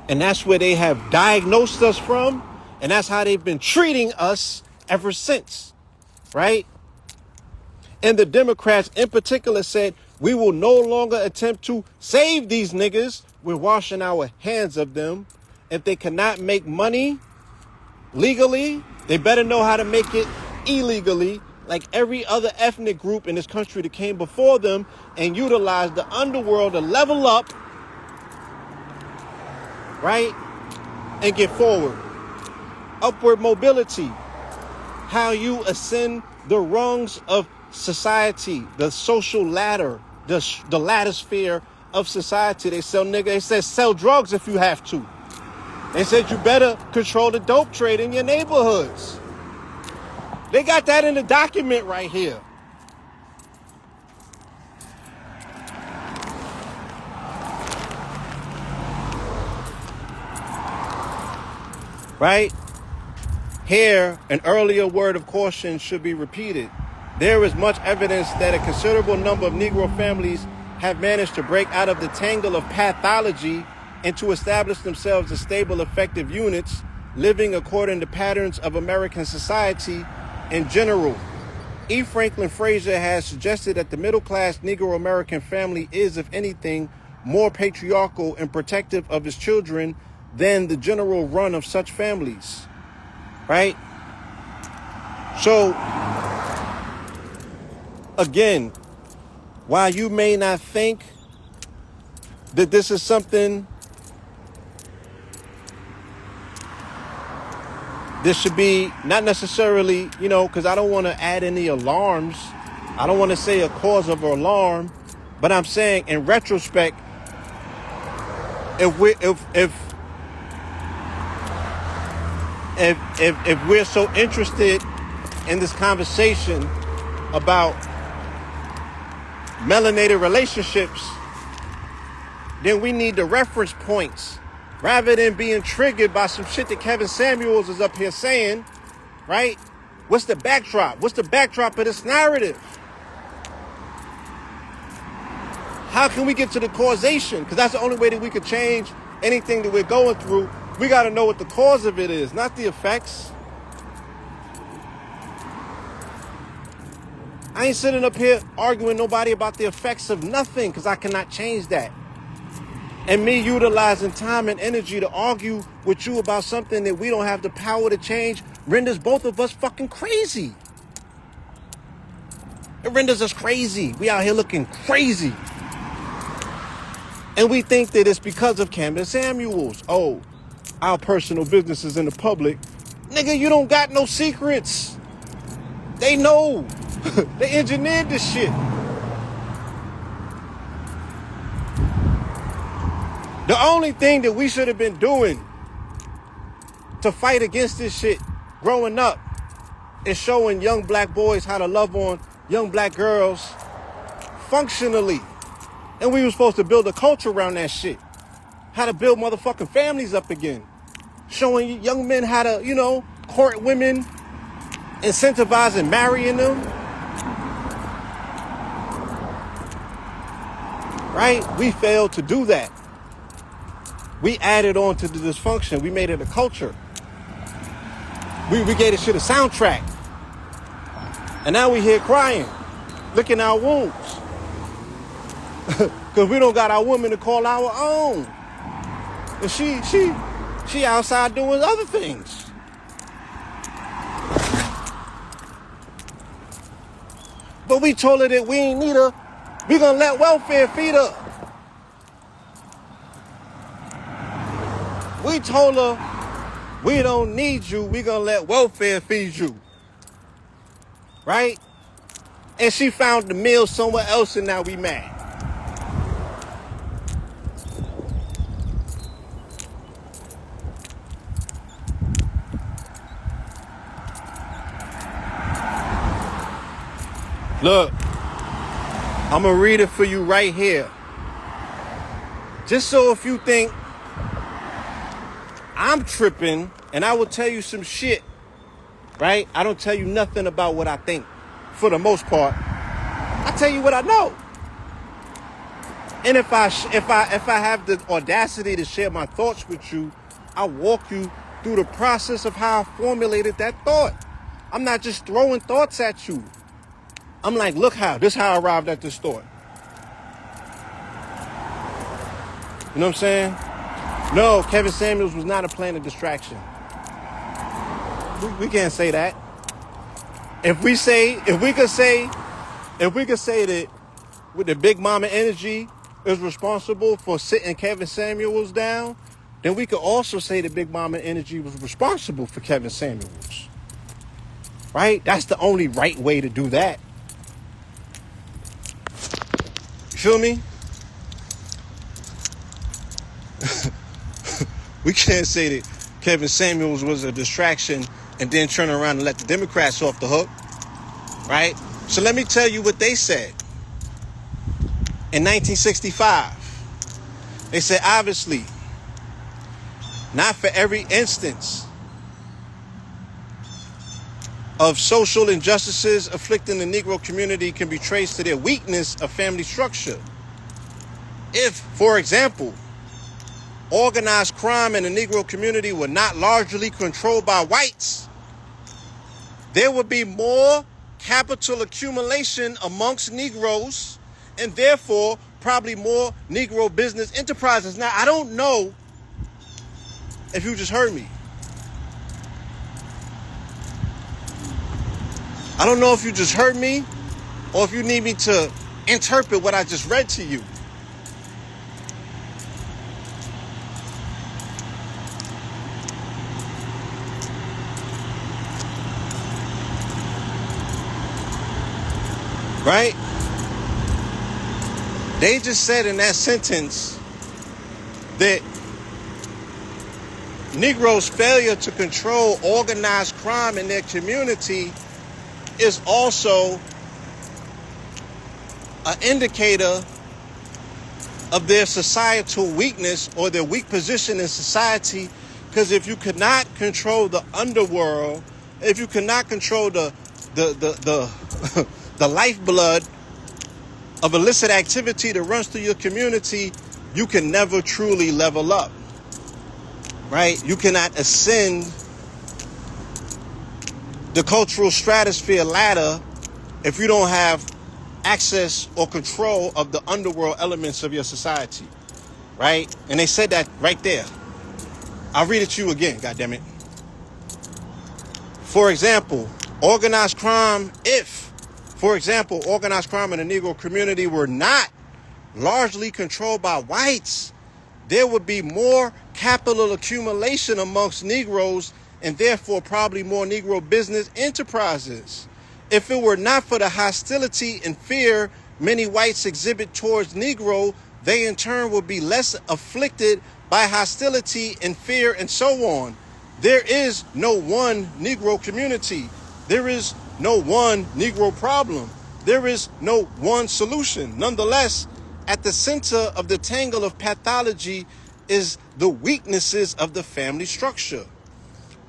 And that's where they have diagnosed us from, and that's how they've been treating us ever since, right? And the Democrats in particular said, we will no longer attempt to save these niggas. We're washing our hands of them. If they cannot make money legally, they better know how to make it illegally, like every other ethnic group in this country that came before them, and utilize the underworld to level up, right? And get forward. Upward mobility. How you ascend the rungs of society, the social ladder, the ladder sphere of society. They said sell drugs if you have to. They said you better control the dope trade in your neighborhoods. They got that in the document right here. Right? Here, an earlier word of caution should be repeated. There is much evidence that a considerable number of Negro families have managed to break out of the tangle of pathology and to establish themselves as stable, effective units, living according to patterns of American society in general. E. Franklin Frazier has suggested that the middle-class Negro American family is, if anything, more patriarchal and protective of its children than the general run of such families. Right? So, again, while you may not think that this is something this should be not necessarily, because I don't want to add any alarms. I don't want to say a cause of alarm, but I'm saying in retrospect, if we're so interested in this conversation about melanated relationships, then we need the reference points rather than being triggered by some shit that Kevin Samuels is up here saying, right? What's the backdrop? What's the backdrop of this narrative? How can we get to the causation? Because that's the only way that we could change anything that we're going through. We got to know what the cause of it is, not the effects. I ain't sitting up here arguing nobody about the effects of nothing, because I cannot change that. And me utilizing time and energy to argue with you about something that we don't have the power to change renders both of us fucking crazy. It renders us crazy. We out here looking crazy. And we think that it's because of Camden Samuels. Oh, our personal business is in the public. Nigga, you don't got no secrets. They know. They engineered this shit. The only thing that we should have been doing to fight against this shit growing up is showing young black boys how to love on young black girls functionally. And we were supposed to build a culture around that shit. How to build motherfucking families up again. Showing young men how to, court women, incentivizing marrying them. Right? We failed to do that. We added on to the dysfunction. We made it a culture. We gave this shit a soundtrack. And now we here crying, licking our wounds. Because we don't got our woman to call our own. And she outside doing other things. But we told her that we ain't need her. We gonna let welfare feed her. We told her we don't need you. We gonna let welfare feed you. Right? And she found the meal somewhere else and now we mad. Look, I'm going to read it for you right here. Just so if you think I'm tripping, and I will tell you some shit, right? I don't tell you nothing about what I think, for the most part. I tell you what I know. And if I have the audacity to share my thoughts with you, I'll walk you through the process of how I formulated that thought. I'm not just throwing thoughts at you. I'm like, look this how I arrived at this thought. You know what I'm saying? No, Kevin Samuels was not a plan of distraction. We can't say that. If we could say that with the Big Mama energy is responsible for sitting Kevin Samuels down, then we could also say that Big Mama energy was responsible for Kevin Samuels. Right? That's the only right way to do that. You feel me? We can't say that Kevin Samuels was a distraction and then turn around and let the Democrats off the hook. Right? So let me tell you what they said. In 1965, they said, obviously, not for every instance of social injustices afflicting the Negro community can be traced to their weakness of family structure. If, for example, organized crime in the Negro community were not largely controlled by whites, there would be more capital accumulation amongst Negroes and therefore probably more Negro business enterprises. Now, I don't know if you just heard me. I don't know if you just heard me or if you need me to interpret what I just read to you. Right? They just said in that sentence that Negroes' failure to control organized crime in their community is also an indicator of their societal weakness or their weak position in society. Because if you could not control the underworld, if you cannot control the lifeblood of illicit activity that runs through your community, you can never truly level up. Right? You cannot ascend the cultural stratosphere ladder if you don't have access or control of the underworld elements of your society. Right? And they said that right there. I'll read it to you again, goddammit. For example, organized crime in the Negro community were not largely controlled by whites, there would be more capital accumulation amongst Negroes and therefore probably more Negro business enterprises. If it were not for the hostility and fear many whites exhibit towards Negro, they in turn would be less afflicted by hostility and fear and so on. There is no one Negro community. There is no one Negro problem. There is no one solution. Nonetheless, at the center of the tangle of pathology is the weaknesses of the family structure.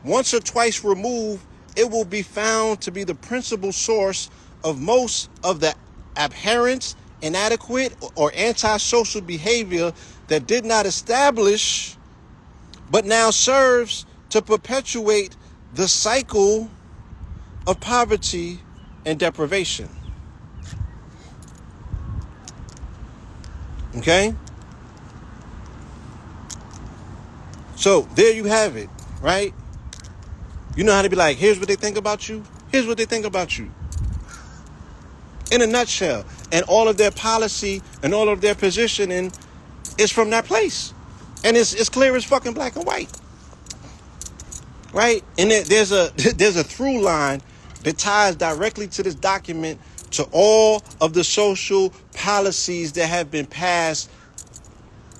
Once or twice removed, it will be found to be the principal source of most of the aberrant, inadequate, or antisocial behavior that did not establish, but now serves to perpetuate the cycle of poverty and deprivation. Okay? So there you have it, right? You know how to be like, here's what they think about you. Here's what they think about you. In a nutshell. And all of their policy and all of their positioning is from that place. And it's clear as fucking black and white. Right? And there's a through line that ties directly to this document to all of the social policies that have been passed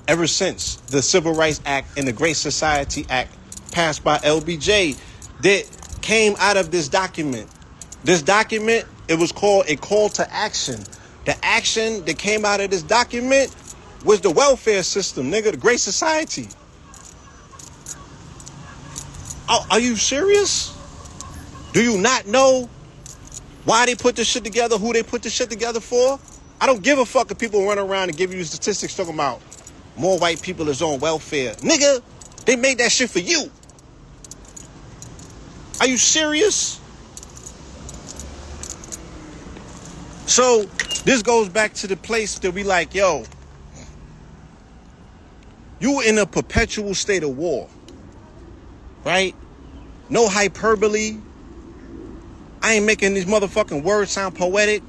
ever since the Civil Rights Act and the Great Society Act passed by LBJ that came out of this document. This document, it was called a call to action. The action that came out of this document was the welfare system, nigga, the Great Society. Are you serious? Do you not know why they put this shit together, who they put this shit together for? I don't give a fuck if people run around and give you statistics talking about more white people is on welfare. Nigga, they made that shit for you. Are you serious? So this goes back to the place that we like, yo, you in a perpetual state of war, right? No hyperbole. I ain't making these motherfucking words sound poetic,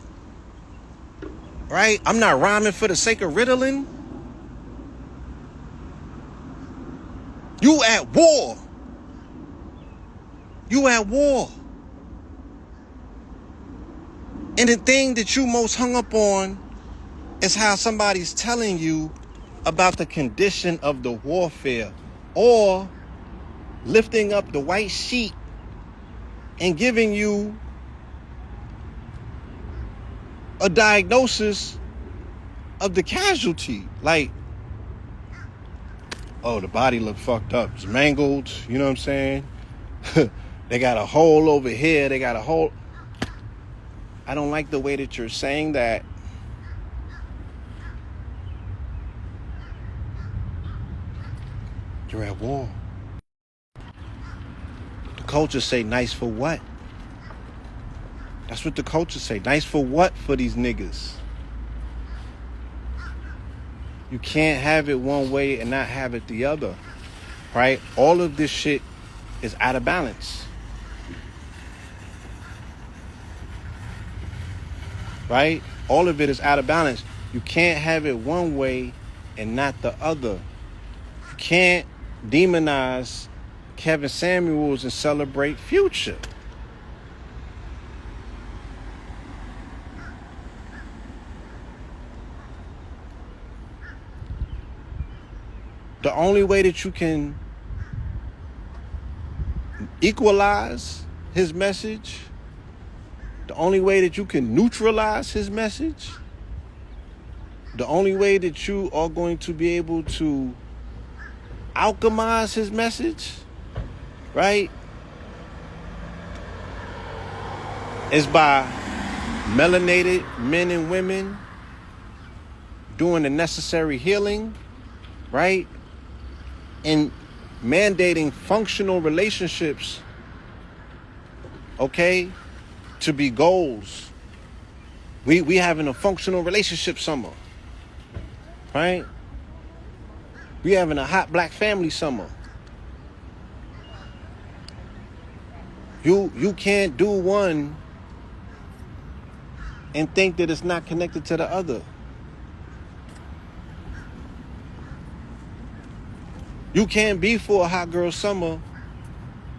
right? I'm not rhyming for the sake of riddling. You at war. You at war. And the thing that you most hung up on is how somebody's telling you about the condition of the warfare, or lifting up the white sheet and giving you a diagnosis of the casualty. Like, oh, the body look fucked up. It's mangled. You know what I'm saying? They got a hole over here. They got a hole. I don't like the way that you're saying that. You're at war. The culture say nice for what? That's what the culture say. Nice for what for these niggas? You can't have it one way and not have it the other, right? All of this shit is out of balance, right? All of it is out of balance. You can't have it one way and not the other. You can't demonize Kevin Samuels and celebrate Future. The only way that you can equalize his message, the only way that you can neutralize his message, the only way that you are going to be able to alchemize his message, right, is by melanated men and women doing the necessary healing, right, and mandating functional relationships, okay, to be goals. We having a functional relationship summer, right? We having a hot black family summer. You can't do one and think that it's not connected to the other. You can't be for a hot girl summer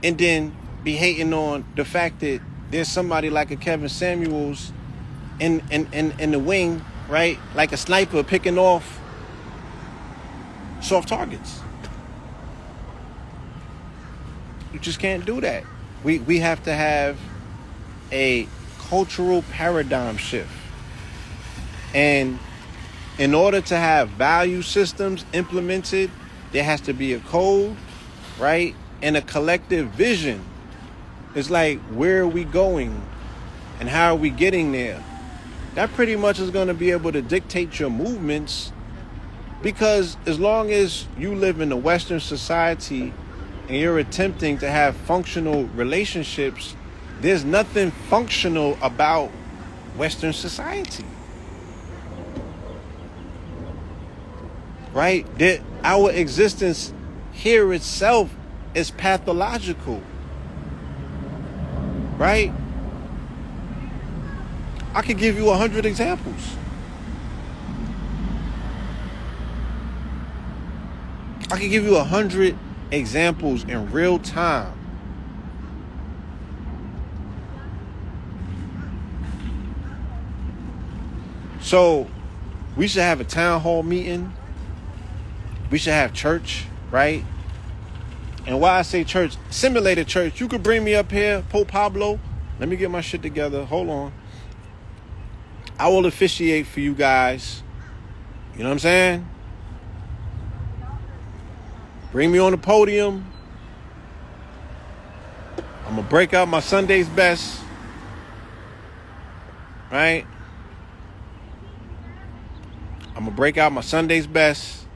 and then be hating on the fact that there's somebody like a Kevin Samuels in the wing, right? Like a sniper picking off soft targets. You just can't do that. We have to have a cultural paradigm shift. And in order to have value systems implemented, there has to be a code, right? And a collective vision. It's like, where are we going and how are we getting there? That pretty much is going to be able to dictate your movements, because as long as you live in a Western society and you're attempting to have functional relationships, there's nothing functional about Western society. Right? That our existence here itself is pathological. Right? I could give you 100 examples. I could give you 100 examples in real time. So we should have a town hall meeting. We should have church, right? And why I say church, simulated church. You could bring me up here, Pope Pablo. Let me get my shit together. Hold on. I will officiate for you guys. You know what I'm saying? Bring me on the podium. I'm gonna break out my Sunday's best, right? I'm gonna break out my Sunday's best,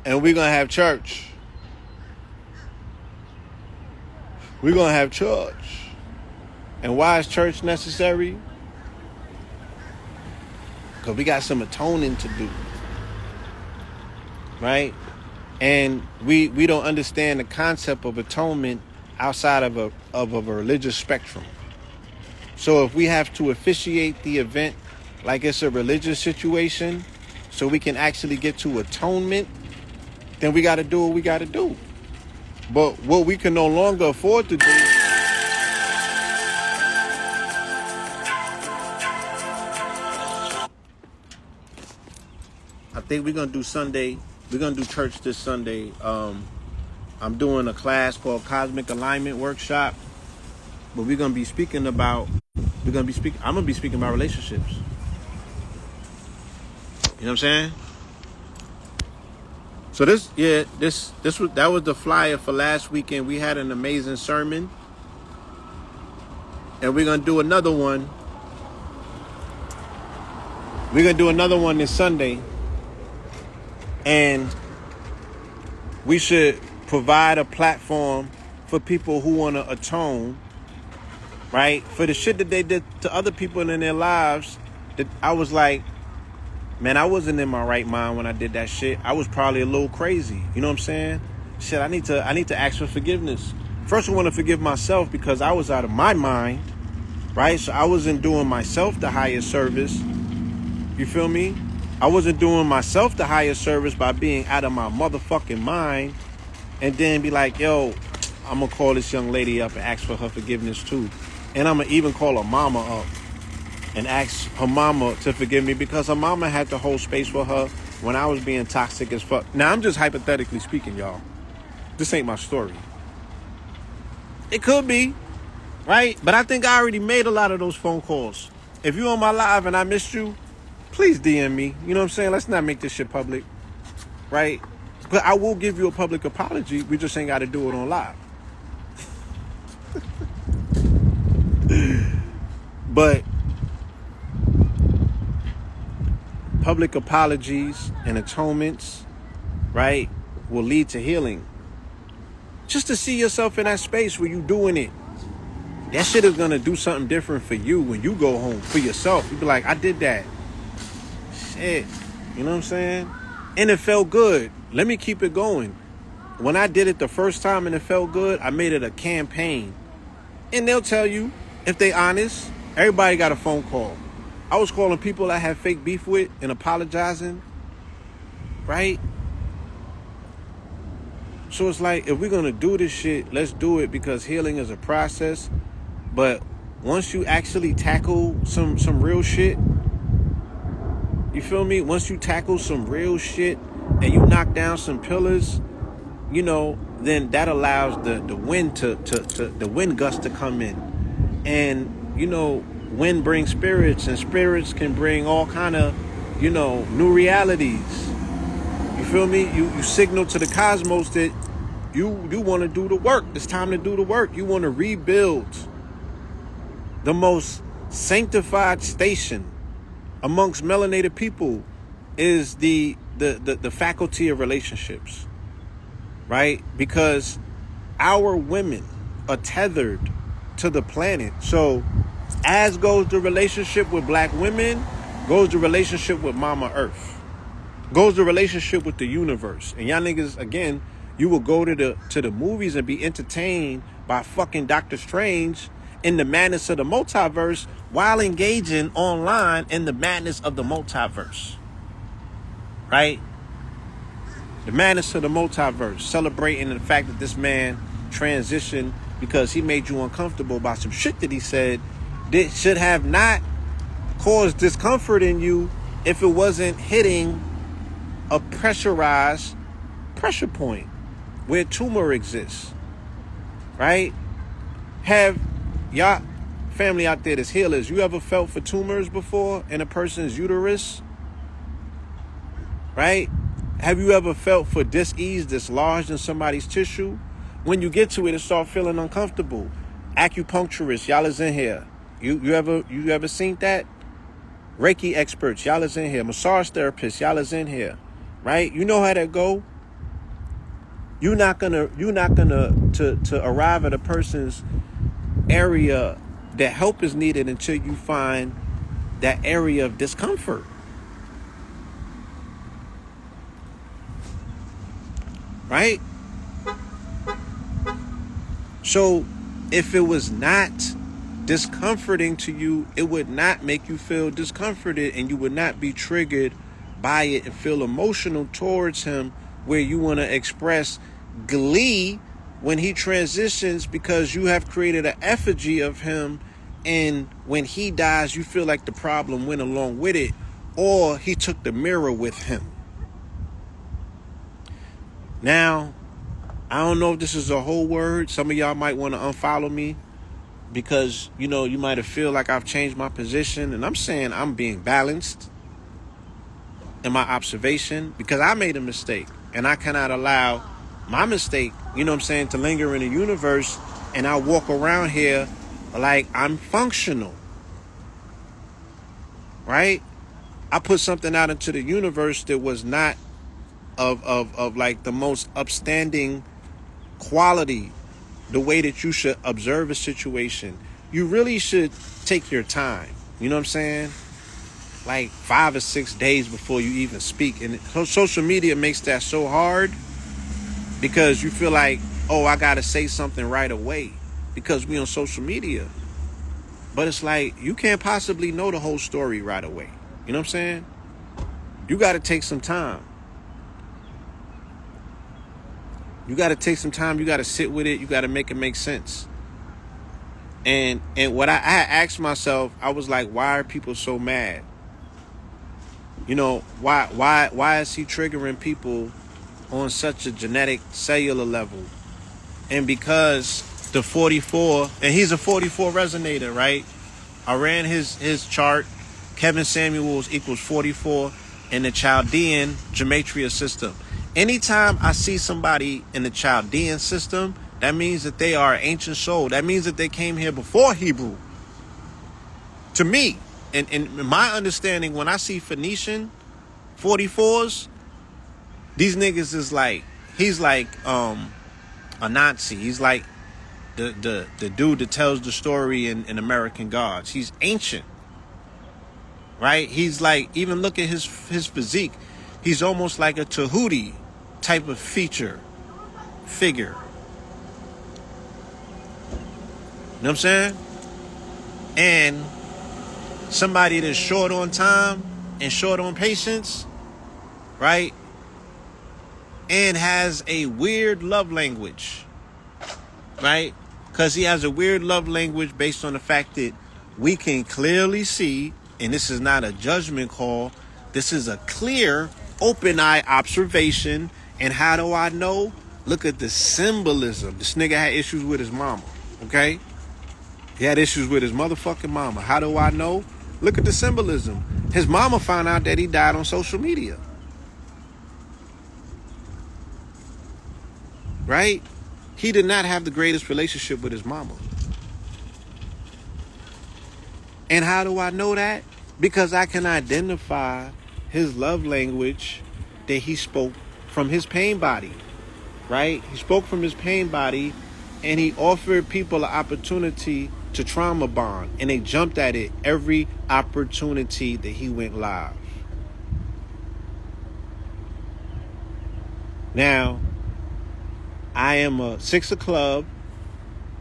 and we're gonna have church. We're gonna have church. And why is church necessary? Because we got some atoning to do, right? And we don't understand the concept of atonement outside of a religious spectrum. So if we have to officiate the event like it's a religious situation so we can actually get to atonement, then we got to do what we got to do. But what we can no longer afford to do I think we're going to do Sunday. We're going to do church this Sunday. I'm doing a class called Cosmic Alignment Workshop. But we're going to be speaking about, I'm going to be speaking about relationships. You know what I'm saying? So that was the flyer for last weekend. We had an amazing sermon. And we're going to do another one. We're going to do another one this Sunday. And we should provide a platform for people who want to atone, right? For the shit that they did to other people in their lives. That I was like, man, I wasn't in my right mind when I did that shit. I was probably a little crazy. You know what I'm saying? Shit, I need to ask for forgiveness. First, I want to forgive myself because I was out of my mind, right? So I wasn't doing myself the highest service. You feel me? I wasn't doing myself the highest service by being out of my motherfucking mind and then be like, yo, I'm going to call this young lady up and ask for her forgiveness too. And I'm going to even call her mama up and ask her mama to forgive me because her mama had to hold space for her when I was being toxic as fuck. Now, I'm just hypothetically speaking, y'all. This ain't my story. It could be, right? But I think I already made a lot of those phone calls. If you're on my live and I missed you, please DM me. You know what I'm saying? Let's not make this shit public, right? But I will give you a public apology. We just ain't got to do it on live. But public apologies and atonements, right, will lead to healing. Just to see yourself in that space where you doing it. That shit is going to do something different for you when you go home for yourself. You be like, I did that. Shit. You know what I'm saying? And it felt good. Let me keep it going. When I did it the first time and it felt good, I made it a campaign. And they'll tell you, if they honest, everybody got a phone call. I was calling people I had fake beef with and apologizing. Right? So it's like, if we're going to do this shit, let's do it because healing is a process. But once you actually tackle some real shit, you feel me? Once you tackle some real shit and you knock down some pillars, you know, then that allows the wind the wind gust to come in. And, you know, wind brings spirits and spirits can bring all kind of, you know, new realities. You feel me? You signal to the cosmos that you want to do the work. It's time to do the work. You want to rebuild the most sanctified station amongst melanated people is the faculty of relationships, right? Because our women are tethered to the planet. So as goes the relationship with black women, goes the relationship with Mama Earth, goes the relationship with the universe. And y'all niggas, again, you will go to the movies and be entertained by fucking Doctor Strange in the madness of the multiverse while engaging online in the madness of the multiverse. Right? The madness of the multiverse. Celebrating the fact that this man transitioned because he made you uncomfortable by some shit that he said that should have not caused discomfort in you if it wasn't hitting a pressurized pressure point where tumor exists. Right? Have y'all family out there that's healers, you ever felt for tumors before in a person's uterus? Right? Have you ever felt for dis-ease that's lodged in somebody's tissue? When you get to it, it starts feeling uncomfortable. Acupuncturists, y'all is in here. You ever seen that? Reiki experts, y'all is in here. Massage therapists, y'all is in here. Right? You know how that go. You're not gonna to arrive at a person's area that help is needed until you find that area of discomfort. Right? So if it was not discomforting to you, it would not make you feel discomforted, and you would not be triggered by it and feel emotional towards him, where you want to express glee when he transitions, because you have created an effigy of him, and when he dies you feel like the problem went along with it, or he took the mirror with him. Now, I don't know if this is a whole word. Some of y'all might want to unfollow me, because, you know, you might have feel like I've changed my position. And I'm saying I'm being balanced in my observation, because I made a mistake. And I cannot allow my mistake, you know what I'm saying, to linger in the universe. And I walk around here like I'm functional. Right? I put something out into the universe that was not of like the most upstanding quality, the way that you should observe a situation. You really should take your time. You know what I'm saying? Like 5 or 6 days before you even speak. And social media makes that so hard, because you feel like, oh, I got to say something right away because we on social media. But it's like, you can't possibly know the whole story right away. You know what I'm saying? You got to take some time. You got to take some time. You got to sit with it. You got to make it make sense. And what I asked myself, I was like, why are people so mad? You know, why is he triggering people on such a genetic cellular level? And because the 44, and he's a 44 resonator, right? I ran his chart. Kevin Samuels equals 44 in the Chaldean gematria system. Anytime I see somebody in the Chaldean system, that means that they are an ancient soul. That means that they came here before Hebrew. To me, and in my understanding, when I see Phoenician 44s, these niggas is like, he's like a Nazi. He's like the dude that tells the story in American Gods. He's ancient. Right? He's like, even look at his physique. He's almost like a Tahuti type of figure. You know what I'm saying? And somebody that's short on time and short on patience, right? And has a weird love language, right? Because he has a weird love language based on the fact that we can clearly see, and this is not a judgment call, this is a clear, open-eye observation. And how do I know? Look at the symbolism. This nigga had issues with his mama, okay? He had issues with his motherfucking mama. How do I know? Look at the symbolism. His mama found out that he died on social media. Right? He did not have the greatest relationship with his mama. And how do I know that? Because I can identify his love language that he spoke from his pain body. Right? He spoke from his pain body, and he offered people an opportunity to trauma bond, and they jumped at it every opportunity that he went live. Now, I am a Six of Club.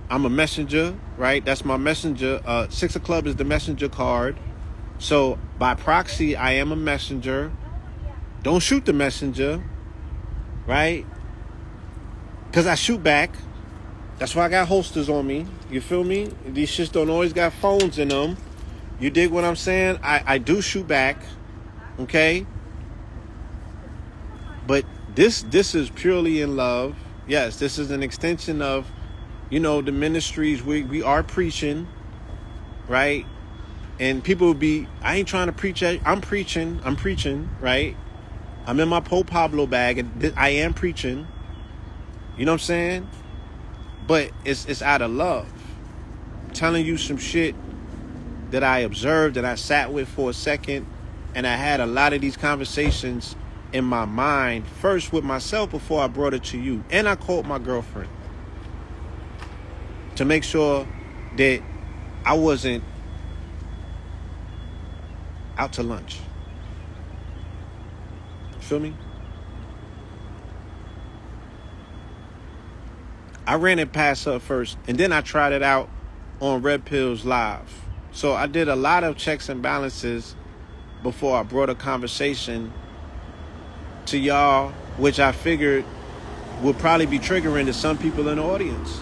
I'm a messenger, right? That's my messenger. Six of Club is the messenger card. So by proxy, I am a messenger. Don't shoot the messenger, right? Because I shoot back. That's why I got holsters on me. You feel me? These shits don't always got phones in them. You dig what I'm saying? I do shoot back. Okay? But this is purely in love. Yes, this is an extension of, you know, the ministries we are preaching, right? And people will be, I ain't trying to preach. I'm preaching, right? I'm in my Pope Pablo bag, and I am preaching. You know what I'm saying? But it's out of love. telling you some shit that I observed, that I sat with for a second, and I had a lot of these conversations in my mind, first with myself before I brought it to you. And I called my girlfriend to make sure that I wasn't out to lunch. Feel me? I ran it past her first, and then I tried it out on Red Pills Live. So I did a lot of checks and balances before I brought a conversation to y'all, which I figured would probably be triggering to some people in the audience.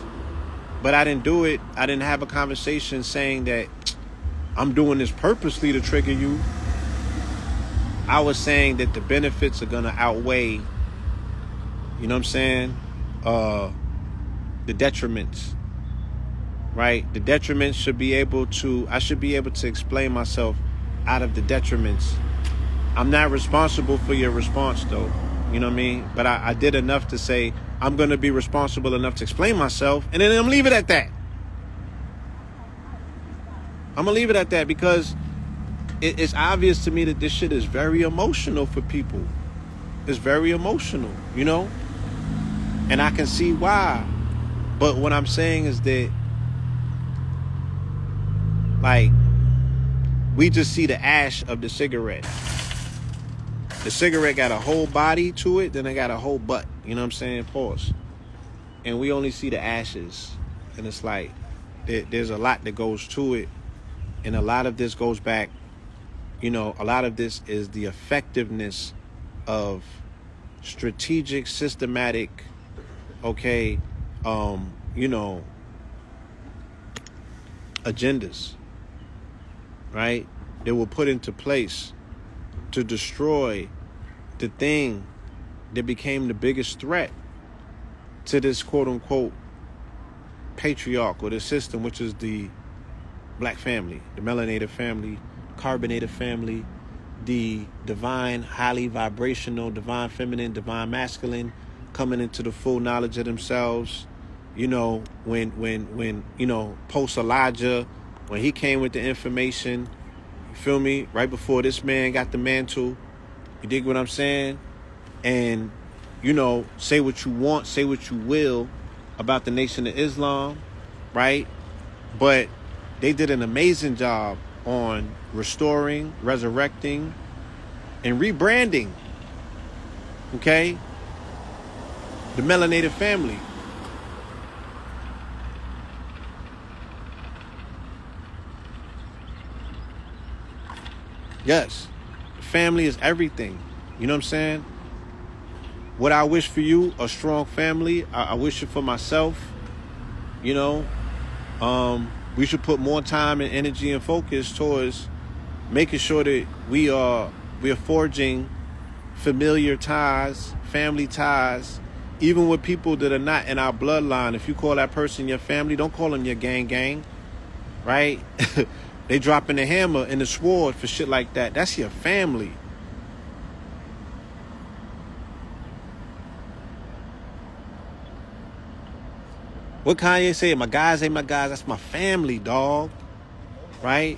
But I didn't do it. I didn't have a conversation saying that I'm doing this purposely to trigger you. I was saying that the benefits are going to outweigh, you know what I'm saying, the detriments, right? The detriments I should be able to explain myself out of the detriments. I'm not responsible for your response, though. You know what I mean? But I did enough to say I'm going to be responsible enough to explain myself, and then I'm leave it at that. I'm going to leave it at that because it's obvious to me that this shit is very emotional for people. It's very emotional, you know? And I can see why. But what I'm saying is that, like, we just see the ash of the cigarette. The cigarette got a whole body to it, then it got a whole butt. You know what I'm saying? Pause. And we only see the ashes. And it's like, there's a lot that goes to it. And a lot of this goes back, you know, a lot of this is the effectiveness of strategic, systematic, you know, agendas, right? That were put into place to destroy the thing that became the biggest threat to this quote-unquote patriarch or the system, which is the black family, the melanated family, carbonated family, the divine, highly vibrational, divine feminine, divine masculine, coming into the full knowledge of themselves. You know, when you know, post Elijah, when he came with the information, you feel me? Right before this man got the mantle. You dig what I'm saying? And, you know, say what you want, say what you will about the Nation of Islam, right? But they did an amazing job on restoring, resurrecting, and rebranding, okay, the melanated family. Yes, family is everything. You know what I'm saying? What I wish for you, a strong family. I wish it for myself. You know, we should put more time and energy and focus towards making sure that we are forging familiar ties, family ties, even with people that are not in our bloodline. If you call that person your family, don't call them your gang, right? They dropping the hammer and the sword for shit like that. That's your family. What Kanye say? My guys ain't my guys. That's my family, dog. Right?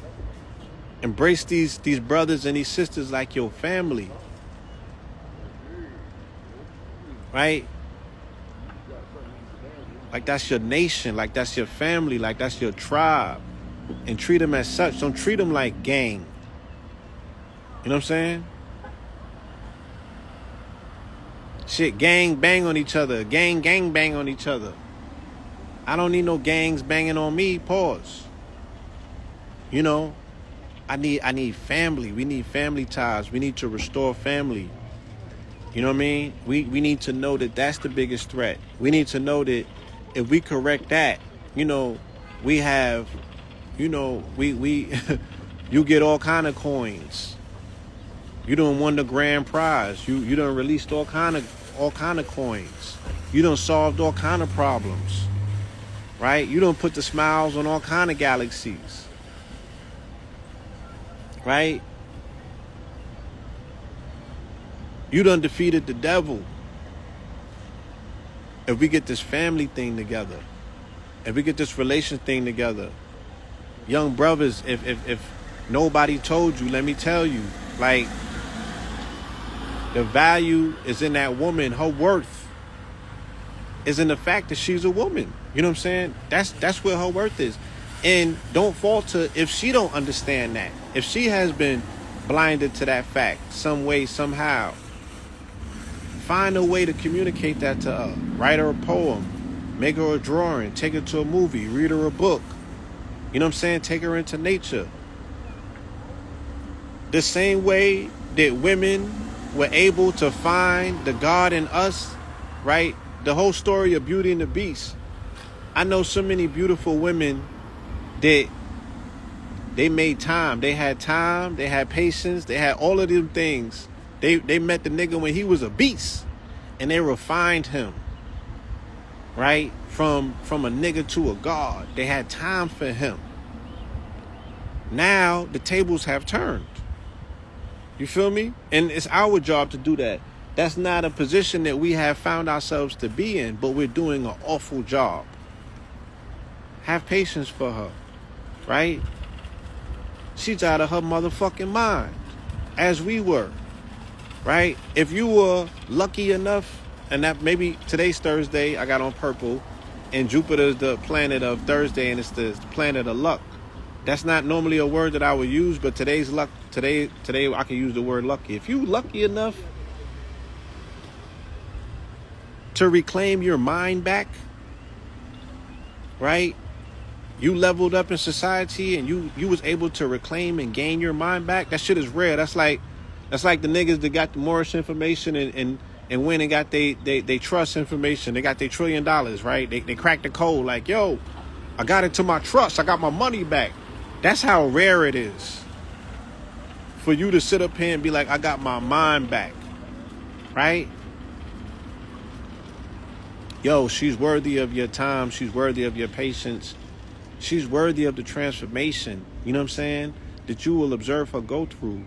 Embrace these brothers and these sisters like your family. Right? Like that's your nation. Like that's your family. Like that's your tribe. And treat them as such. Don't treat them like gang. You know what I'm saying? Shit, gang bang on each other. Gang bang on each other. I don't need no gangs banging on me. Pause. You know, I need family. We need family ties. We need to restore family. You know what I mean? We need to know that that's the biggest threat. We need to know that if we correct that, you know, we have, you know, we you get all kind of coins. You done won the grand prize. You done released all kind of coins. You done solved all kind of problems. Right? You don't put the smiles on all kind of galaxies. Right? You done defeated the devil. If we get this family thing together, if we get this relation thing together, young brothers, if nobody told you, let me tell you, like, the value is in that woman. Her worth is in the fact that she's a woman. You know what I'm saying? That's where her worth is. And don't falter if she don't understand that. If she has been blinded to that fact some way, somehow, find a way to communicate that to her. Write her a poem, make her a drawing, take her to a movie, read her a book. You know what I'm saying? Take her into nature. The same way that women were able to find the God in us, right? The whole story of Beauty and the Beast. I know so many beautiful women that they made time. They had time. They had patience. They had all of them things. They met the nigga when he was a beast, and they refined him, right? From a nigga to a god. They had time for him. Now the tables have turned. You feel me? And it's our job to do that. That's not a position that we have found ourselves to be in, but we're doing an awful job. Have patience for her, right? She's out of her motherfucking mind, as we were, right? If you were lucky enough, and that maybe today's Thursday, I got on purple, and Jupiter's the planet of Thursday, and it's the planet of luck. That's not normally a word that I would use, but today's luck. Today I can use the word lucky. If you lucky enough to reclaim your mind back, right? You leveled up in society and you was able to reclaim and gain your mind back. That shit is rare. That's like the niggas that got the Morris information and went and got they trust information. They got their $1 trillion, right? They cracked the code like, yo, I got into my trust. I got my money back. That's how rare it is for you to sit up here and be like, I got my mind back, right? Yo, she's worthy of your time. She's worthy of your patience. She's worthy of the transformation, you know what I'm saying, that you will observe her go through.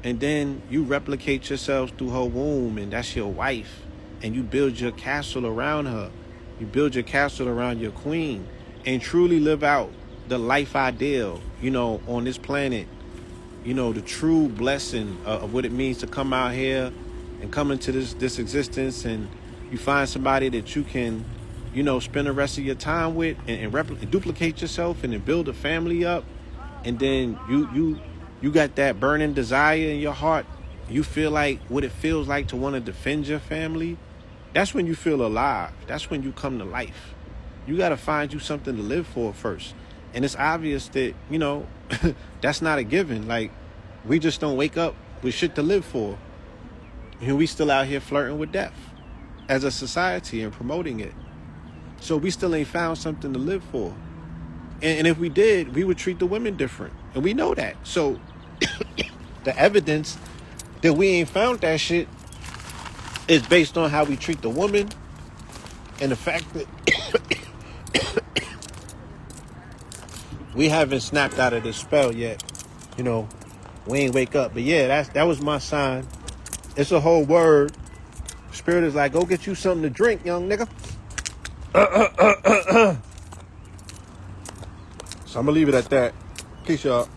And then you replicate yourself through her womb, and that's your wife. And you build your castle around her. You build your castle around your queen and truly live out the life ideal, you know, on this planet. You know, the true blessing of what it means to come out here and come into this existence, and you find somebody that you can, you know, spend the rest of your time with and duplicate yourself and then build a family up. And then you got that burning desire in your heart. You feel like what it feels like to want to defend your family. That's when you feel alive. That's when you come to life. You got to find you something to live for first. And it's obvious that, you know, that's not a given. Like, we just don't wake up with shit to live for. And we still out here flirting with death as a society and promoting it. So we still ain't found something to live for. And if we did, we would treat the women different. And we know that. So the evidence that we ain't found that shit is based on how we treat the woman and the fact that we haven't snapped out of this spell yet. You know, we ain't wake up. But yeah, that was my sign. It's a whole word. Spirit is like, go get you something to drink, young nigga. So I'm gonna leave it at that. Peace, y'all.